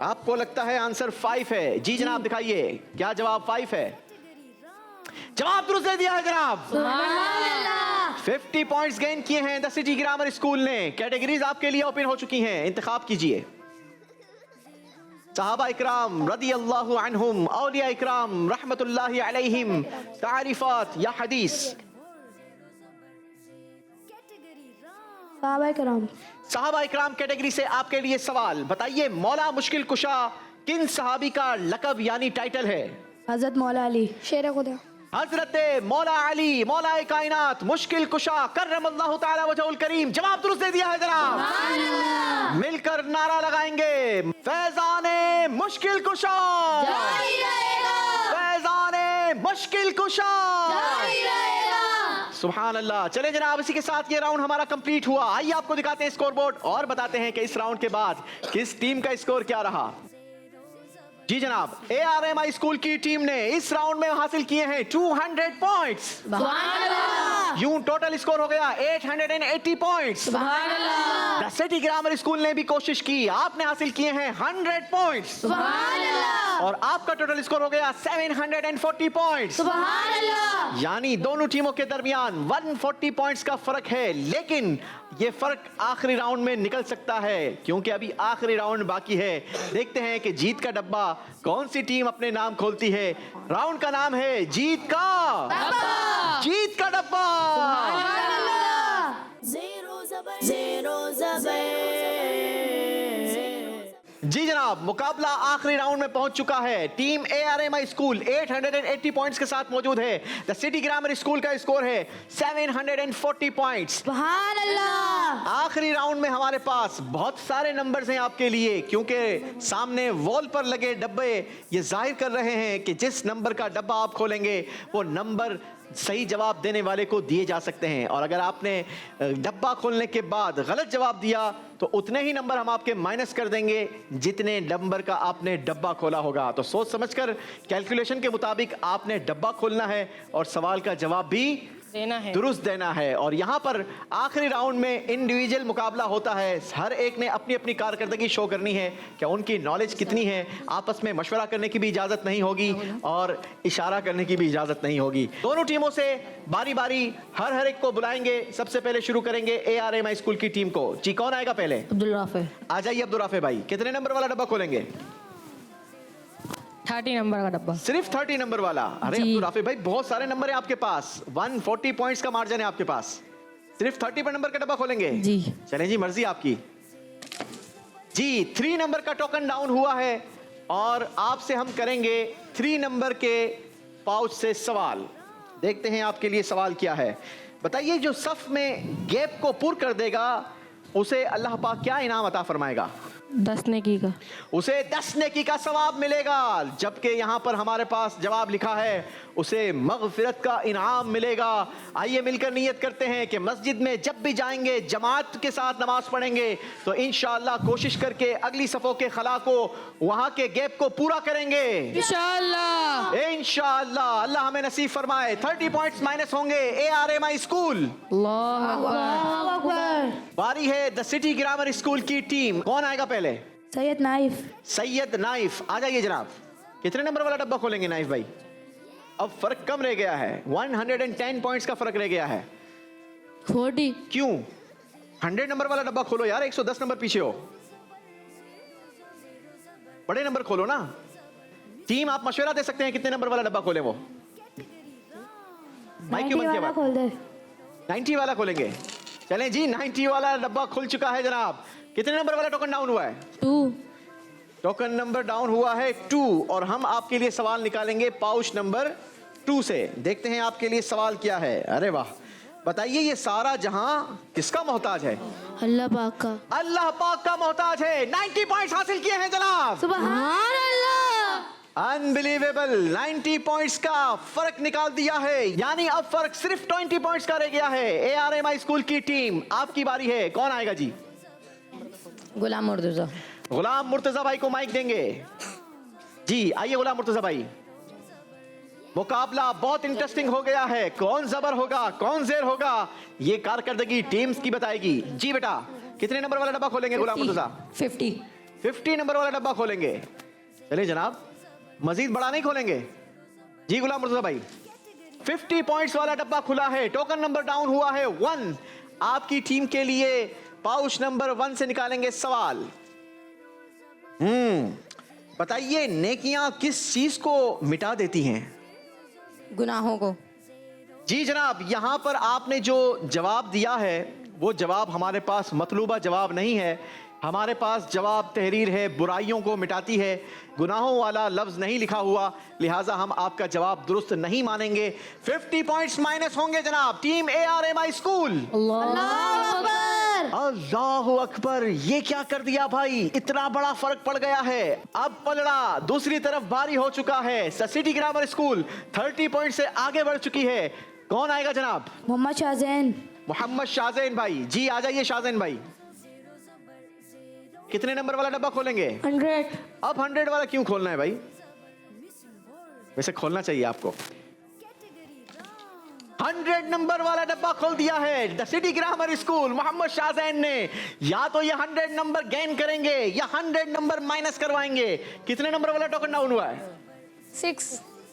आपको लगता है आंसर 5 है। जी जनाब दिखाइए क्या जवाब 5 है? जवाब दुरुस्त दे दिया है जनाब। 50 पॉइंट्स गेन किए हैं द सिटी ग्रामर स्कूल ने। कैटेगरीज आपके लिए ओपन हो चुकी हैं, इंतखाब कीजिए। सहाबा इकराम रदी अल्लाहु अन्हुम, औलिया इकराम रहमतुल्लाहि अलैहिम, तारीफात या हदीस? सहाबा इकराम। सहाबा इकराम कैटेगरी से आपके लिए सवाल। बताइए मौला मुश्किल कुशा किन सहाबी का लकब यानी टाइटल है? हजरत मौला अली शेर खुदा। हजरत मौला अली मौला कायनात मुश्किल कुशा कर्रमल्लाहु ताला वजहुल करीम। जवाब दुरुस्त दे दिया है जनाब। मिलकर नारा लगाएंगे, फैजाने मुश्किल कुशा, फैजाने मुश्किल कुशा। सुभान अल्लाह। चले जनाब इसी के साथ ये राउंड हमारा कंप्लीट हुआ। आइए आपको दिखाते हैं स्कोर बोर्ड और बताते हैं कि इस राउंड के बाद किस टीम का स्कोर क्या रहा। जी जनाब, ARMI स्कूल की टीम ने इस राउंड में हासिल किए हैं 200 पॉइंट्स। यूं टोटल स्कोर हो गया 880 points. The city grammar school ने भी कोशिश की, आपने हासिल किए हैं 100 पॉइंट्स और आपका टोटल स्कोर हो गया 740 पॉइंट्स। यानी दोनों टीमों के दरमियान 140 पॉइंट्स का फर्क है, लेकिन ये फर्क आखिरी राउंड में निकल सकता है क्योंकि अभी आखिरी राउंड बाकी है। देखते हैं कि जीत का डब्बा कौन सी टीम अपने नाम खोलती है। राउंड का नाम है जीत का डब्बा। जीत का डब्बा। जी जनाब, मुकाबला आखिरी राउंड में पहुंच चुका है। टीम ARMI स्कूल 880 पॉइंट्स के साथ मौजूद है। द सिटी ग्रामर स्कूल का स्कोर है 740 पॉइंट्स। आखिरी राउंड में हमारे पास बहुत सारे नंबर्स हैं आपके लिए, क्योंकि सामने वॉल पर लगे डब्बे ये जाहिर कर रहे हैं कि जिस नंबर का डब्बा आप खोलेंगे वो नंबर सही जवाब देने वाले को दिए जा सकते हैं। और अगर आपने डब्बा खोलने के बाद गलत जवाब दिया तो उतने ही नंबर हम आपके माइनस कर देंगे जितने नंबर का आपने डब्बा खोला होगा। तो सोच समझकर कैलकुलेशन के मुताबिक आपने डब्बा खोलना है और सवाल का जवाब भी देना है, दुरुस्त देना है। और यहाँ पर आखिरी राउंड में इंडिविजुअल मुकाबला होता है। हर एक ने अपनी अपनी कारकर्दगी शो करनी है कि उनकी नॉलेज कितनी है। आपस में मशवरा करने की भी इजाज़त नहीं होगी और इशारा करने की भी इजाज़त नहीं होगी। दोनों टीमों से बारी बारी हर एक को बुलाएंगे। सबसे पहले शुरू करेंगे ARMI स्कूल की टीम को। जी, कौन आएगा पहले? अब्दुल राफे। आ जाइए अब्दुल राफे भाई। कितने नंबर वाला डब्बा खोलेंगे? 30 नंबर का डब्बा। सिर्फ 30 नंबर वाला? अरे अब्दुल राफे भाई, बहुत सारे नंबर है आपके पास। 140 पॉइंट्स का मार्जिन है आपके पास। सिर्फ 30 पर नंबर का डब्बा खोलेंगे? जी। चलें जी, मर्जी आपकी। जी, 3 नंबर का टोकन डाउन हुआ है और आपसे हम करेंगे 3 नंबर के पाउच से सवाल। देखते हैं आपके लिए सवाल क्या है। बताइए, जो सफ में गैप को पूर्ण कर देगा उसे अल्लाह पाक क्या इनाम अता फरमाएगा? 10 नेकी का। उसे 10 नेकी का सवाब मिलेगा। जबकि यहाँ पर हमारे पास जवाब लिखा है उसे मगफिरत का इनाम मिलेगा। आइए मिलकर नियत करते हैं कि मस्जिद में जब भी जाएंगे जमात के साथ नमाज पढ़ेंगे तो इंशाअल्लाह कोशिश करके अगली सफ़ों के खला को, वहाँ के गैप को पूरा करेंगे इंशाअल्लाह। इंशाअल्लाह अल्लाह हमें नसीब फरमाए। 30 पॉइंट्स माइनस होंगे ARMI स्कूल। अल्लाह अकबर। बारी है द सिटी ग्रामर स्कूल की टीम। कौन आएगा पहले? सैयद नाइफ। सैयद नाइफ, आ जाइए जनाब। कितने नंबर वाला डब्बा खोलेंगे नाइफ भाई? अब फर्क कम रह गया है, 110 पॉइंट्स का फर्क रह गया है। 40। क्यों? 100 नंबर वाला डब्बा खोलो यार, 110 नंबर पीछे हो। बड़े नंबर खोलो ना। टीम आप मशवरा दे सकते हैं कितने नंबर वाला डब्बा खोले। वो माइक क्यों बंद किया? खोल दे। 90 वाला खोलेंगे। चलें जी, 90 वाला डब्बा खुल चुका है जनाब। कितने नंबर वाला टोकन डाउन हुआ है? 2। टोकन नंबर डाउन हुआ है 2 और हम आपके लिए सवाल निकालेंगे पाउच नंबर 2 से। देखते हैं आपके लिए सवाल क्या है। अरे वाह, बताइए ये सारा जहां किसका मोहताज है? अल्लाह पाक का। अल्लाह पाक का मोहताज है। 90 पॉइंट्स हासिल किए हैं जनाब। सुभान अल्लाह। अनबिलीवेबल, 90 पॉइंट्स का फर्क निकाल दिया है। यानी अब फर्क सिर्फ 20 पॉइंट्स का रह गया है। ARMI स्कूल की टीम, आपकी बारी है। कौन आएगा जी? गुलाम मुर्तज़ा। गुलाम मुर्तजा भाई को माइक देंगे। जी आइए गुलाम मुर्तजा भाई। मुकाबला बहुत इंटरेस्टिंग हो गया है। कौन जबर होगा, कौन जेर होगा, ये कारकर्दगी टीम्स की बताएगी। जी बेटा, कितने नंबर वाला डब्बा खोलेंगे गुलाम मुर्तजा? 50 नंबर वाला डब्बा खोलेंगे। चलिए जनाब, मजीद बड़ा नहीं खोलेंगे। जी गुलाम मुर्तजा भाई, 50 पॉइंट्स वाला डब्बा खुला है। टोकन नंबर डाउन हुआ है 1। आपकी टीम के लिए पाउच नंबर 1 से निकालेंगे सवाल। बताइए, नेकियां किस चीज को मिटा देती हैं? गुनाहों को। जी जनाब, यहां पर आपने जो जवाब दिया है वो जवाब हमारे पास मतलूबा जवाब नहीं है। हमारे पास जवाब तहरीर है, बुराइयों को मिटाती है। गुनाहों वाला लफ्ज नहीं लिखा हुआ, लिहाजा हम आपका जवाब दुरुस्त नहीं मानेंगे। 50 पॉइंट्स माइनस होंगे जनाब। Team ARMI school. अल्लाहु अकबर, ये क्या कर दिया भाई? इतना बड़ा फर्क पड़ गया है। अब पलड़ा दूसरी तरफ भारी हो चुका है। सिटी ग्रामर स्कूल 30 पॉइंट से आगे बढ़ चुकी है। कौन आएगा जनाब? मोहम्मद शाहजैन। मोहम्मद शाहजैन भाई। जी आ जाइए शाहजैन भाई। कितने नंबर वाला डब्बा खोलेंगे? 100। अब 100 वाला क्यों खोलना है भाई? वैसे खोलना चाहिए आपको। 100 नंबर वाला डब्बा खोल दिया है the city grammar school Mohammad Shahzain ने। या तो ये 100 नंबर गेन करेंगे या 100 नंबर माइनस करवाएंगे। कितने नंबर वाला टोकन डाउन हुआ है?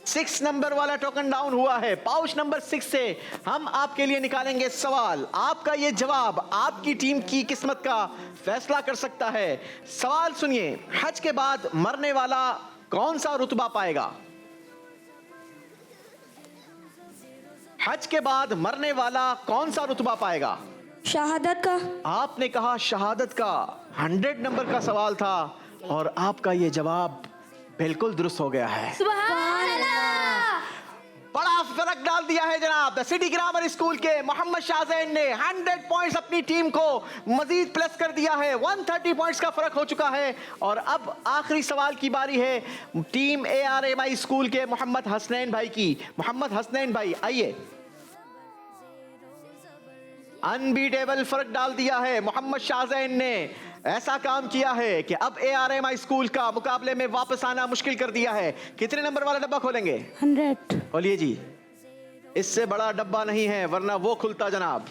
6 नंबर वाला टोकन डाउन हुआ है। पाउच नंबर 6 से हम आपके लिए निकालेंगे सवाल। आपका ये जवाब आपकी टीम की किस्मत का फैसला कर सकता है। सवाल सुनिए, हज के बाद मरने वाला कौन सा रुतबा पाएगा? हज के बाद मरने वाला कौन सा रुतबा पाएगा? शहादत का। आपने कहा शहादत का। 100 नंबर का सवाल था और आपका ये जवाब बिल्कुल दुरुस्त हो गया है। बड़ा फर्क डाल दिया है जनाब। द सिटी ग्रामर स्कूल के मोहम्मद शाहजैन ने 100 पॉइंट्स अपनी टीम को मजीद प्लस कर दिया है। 130 पॉइंट्स का फर्क हो चुका है। और अब आखिरी सवाल की बारी है टीम ARMI स्कूल के मोहम्मद हसनैन भाई की। मोहम्मद हसनैन भाई आइए। अनबीटेबल फर्क डाल दिया है। मोहम्मद शाहजैन ने ऐसा काम किया है कि अब ARMI स्कूल का मुकाबले में वापस आना मुश्किल कर दिया है। कितने नंबर वाला डब्बा खोलेंगे? 100। बोलिए जी। इससे बड़ा डब्बा नहीं है वरना वो खुलता जनाब।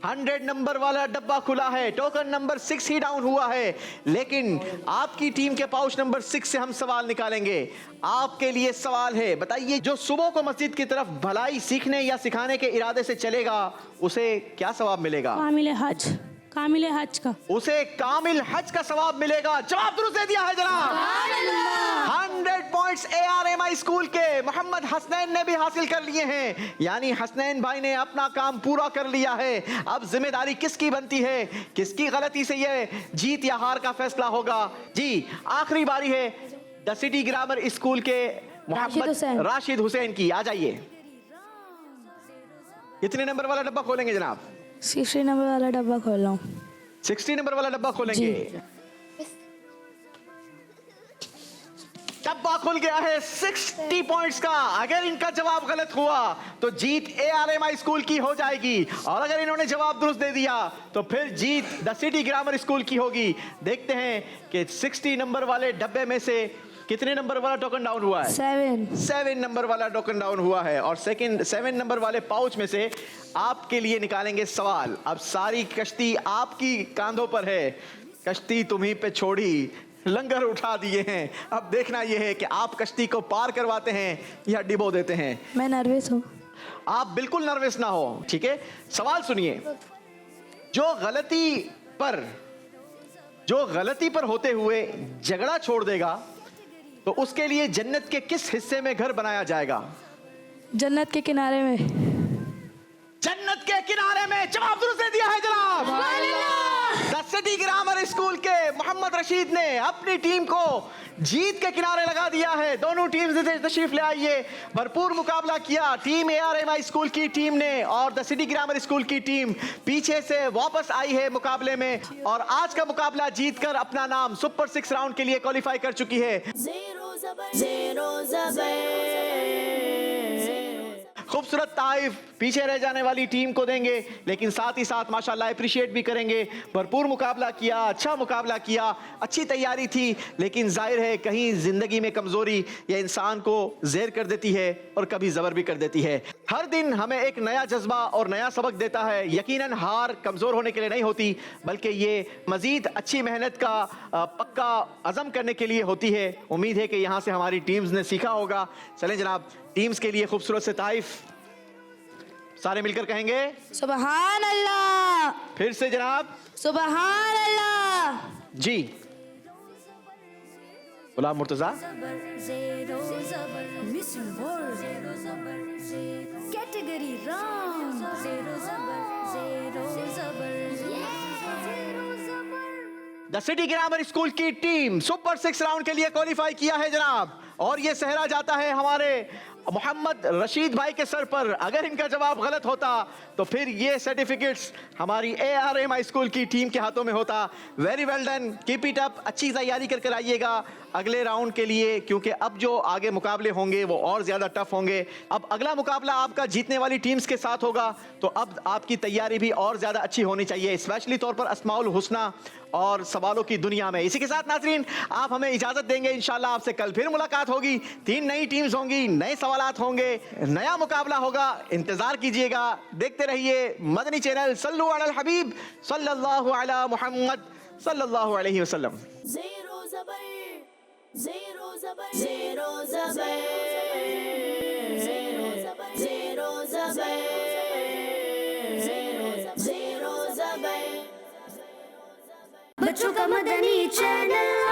100 नंबर वाला डब्बा खुला है। टोकन नंबर 6 ही डाउन हुआ है। लेकिन आपकी टीम के पाउच नंबर 6 से हम सवाल निकालेंगे। आपके लिए सवाल है, बताइए जो सुबह को मस्जिद की तरफ भलाई सीखने या सिखाने के इरादे से चलेगा उसे क्या सवाब मिलेगा? कामिल हज का। उसे कामिल हज का सवाब मिलेगा। जवाब दुरुस्त दे दिया है जनाब। 100 पॉइंट्स ARMI स्कूल के मोहम्मद हसनैन ने भी हासिल कर लिए हैं। यानी हसनैन भाई ने अपना काम पूरा कर लिया है। अब जिम्मेदारी किसकी बनती है? किसकी गलती से ये जीत या हार का फैसला होगा? जी आखिरी बारी है द सिटी ग्रामर स्कूल के मोहम्मद राशिद हुसैन की। आ जाइए। कितने नंबर वाला डब्बा खोलेंगे जनाब? 60 नंबर वाला डब्बा खोल रहा हूँ। 60 नंबर वाला डब्बा खोलेंगे। डब्बा खुल गया है 60 पॉइंट्स का। अगर इनका जवाब गलत हुआ तो जीत ARMI स्कूल की हो जाएगी और अगर इन्होंने जवाब दुरुस्त दे दिया तो फिर जीत द सिटी ग्रामर स्कूल की होगी। देखते हैं कि 60 नंबर वाले डब्बे में से कितने नंबर वाला टोकन डाउन हुआ है? 7 नंबर वाला टोकन डाउन हुआ है। और 7 नंबर वाले पाउच में से आपके लिए निकालेंगे सवाल। अब सारी कश्ती आपकी कांधों पर है। कश्ती तुम्हीं पे छोड़ी, लंगर उठा दिए हैं। अब देखना यह है कि आप कश्ती को पार करवाते हैं या डिबो देते हैं। मैं नर्वस हूँ। आप बिल्कुल नर्वस ना हो, ठीक है? सवाल सुनिए, जो गलती पर होते हुए झगड़ा छोड़ देगा तो उसके लिए जन्नत के किस हिस्से में घर बनाया जाएगा? जन्नत के किनारे में। जन्नत के किनारे में। जवाब दुरुस्त दे दिया है जनाब। द सिटी ग्रामर स्कूल के मोहम्मद रशीद ने अपनी टीम को जीत के किनारे लगा दिया है। दोनों टीम से तशरीफ ले आइए। भरपूर मुकाबला किया टीम ARMI स्कूल की टीम ने और द सिटी ग्रामर स्कूल की टीम पीछे से वापस आई है मुकाबले में और आज का मुकाबला जीतकर अपना नाम सुपर 6 राउंड के लिए क्वालिफाई कर चुकी है। खूबसूरत तारीफ पीछे रह जाने वाली टीम को देंगे, लेकिन साथ ही साथ माशाल्लाह अप्रिशिएट भी करेंगे। भरपूर मुकाबला किया, अच्छा मुकाबला किया, अच्छी तैयारी थी, लेकिन जाहिर है कहीं जिंदगी में कमजोरी या इंसान को ज़ेर कर देती है और कभी ज़बर भी कर देती है। हर दिन हमें एक नया जज्बा और नया सबक देता है। यकीनन हार कमज़ोर होने के लिए नहीं होती, बल्कि ये मज़ीद अच्छी मेहनत का पक्का अज़म करने के लिए होती है। उम्मीद है कि यहाँ से हमारी टीम्स ने सीखा होगा। चलें जनाब, टीम्स के लिए खूबसूरत से तारीफ सारे मिलकर कहेंगे सुबहान अल्लाह। फिर से जनाब सुबहान अल्लाह। जी। Ghulam Murtaza. Category round. The city grammar school की टीम सुपर 6 राउंड के लिए क्वालिफाई किया है जनाब और ये सहरा जाता है हमारे मोहम्मद रशीद भाई के सर पर। अगर इनका जवाब गलत होता तो फिर ये सर्टिफिकेट्स हमारी ARM हाई स्कूल की टीम के हाथों में होता। Very well done, keep it up, अच्छी तैयारी कर आइएगा अगले राउंड के लिए, क्योंकि अब जो आगे मुकाबले होंगे वो और ज़्यादा टफ होंगे। अब अगला मुकाबला आपका जीतने वाली टीम्स के साथ होगा, तो अब आपकी तैयारी भी और ज़्यादा अच्छी होनी चाहिए, स्पेशली तौर पर अस्माउल हुस्ना और सवालों की दुनिया में। इसी के साथ नाज़रीन आप हमें इजाज़त देंगे, इंशाल्लाह आपसे कल फिर मुलाकात होगी। 3 नई टीम्स होंगी, नए सवालात होंगे, नया मुकाबला होगा, इंतज़ार कीजिएगा, देखते रहिए मदनी चैनल। सल्लु अलल हबीब सल्लल्लाहु अला मुहम्मद सल्लल्लाहु अलैहि वसल्लम। ज़ेरो ज़बर, ज़ेरो ज़बर, ज़ेरो ज़बर, ज़ेरो ज़बर, ज़ेरो ज़बर, ज़ेरो ज़बर। बच्चों का मदनी चैनल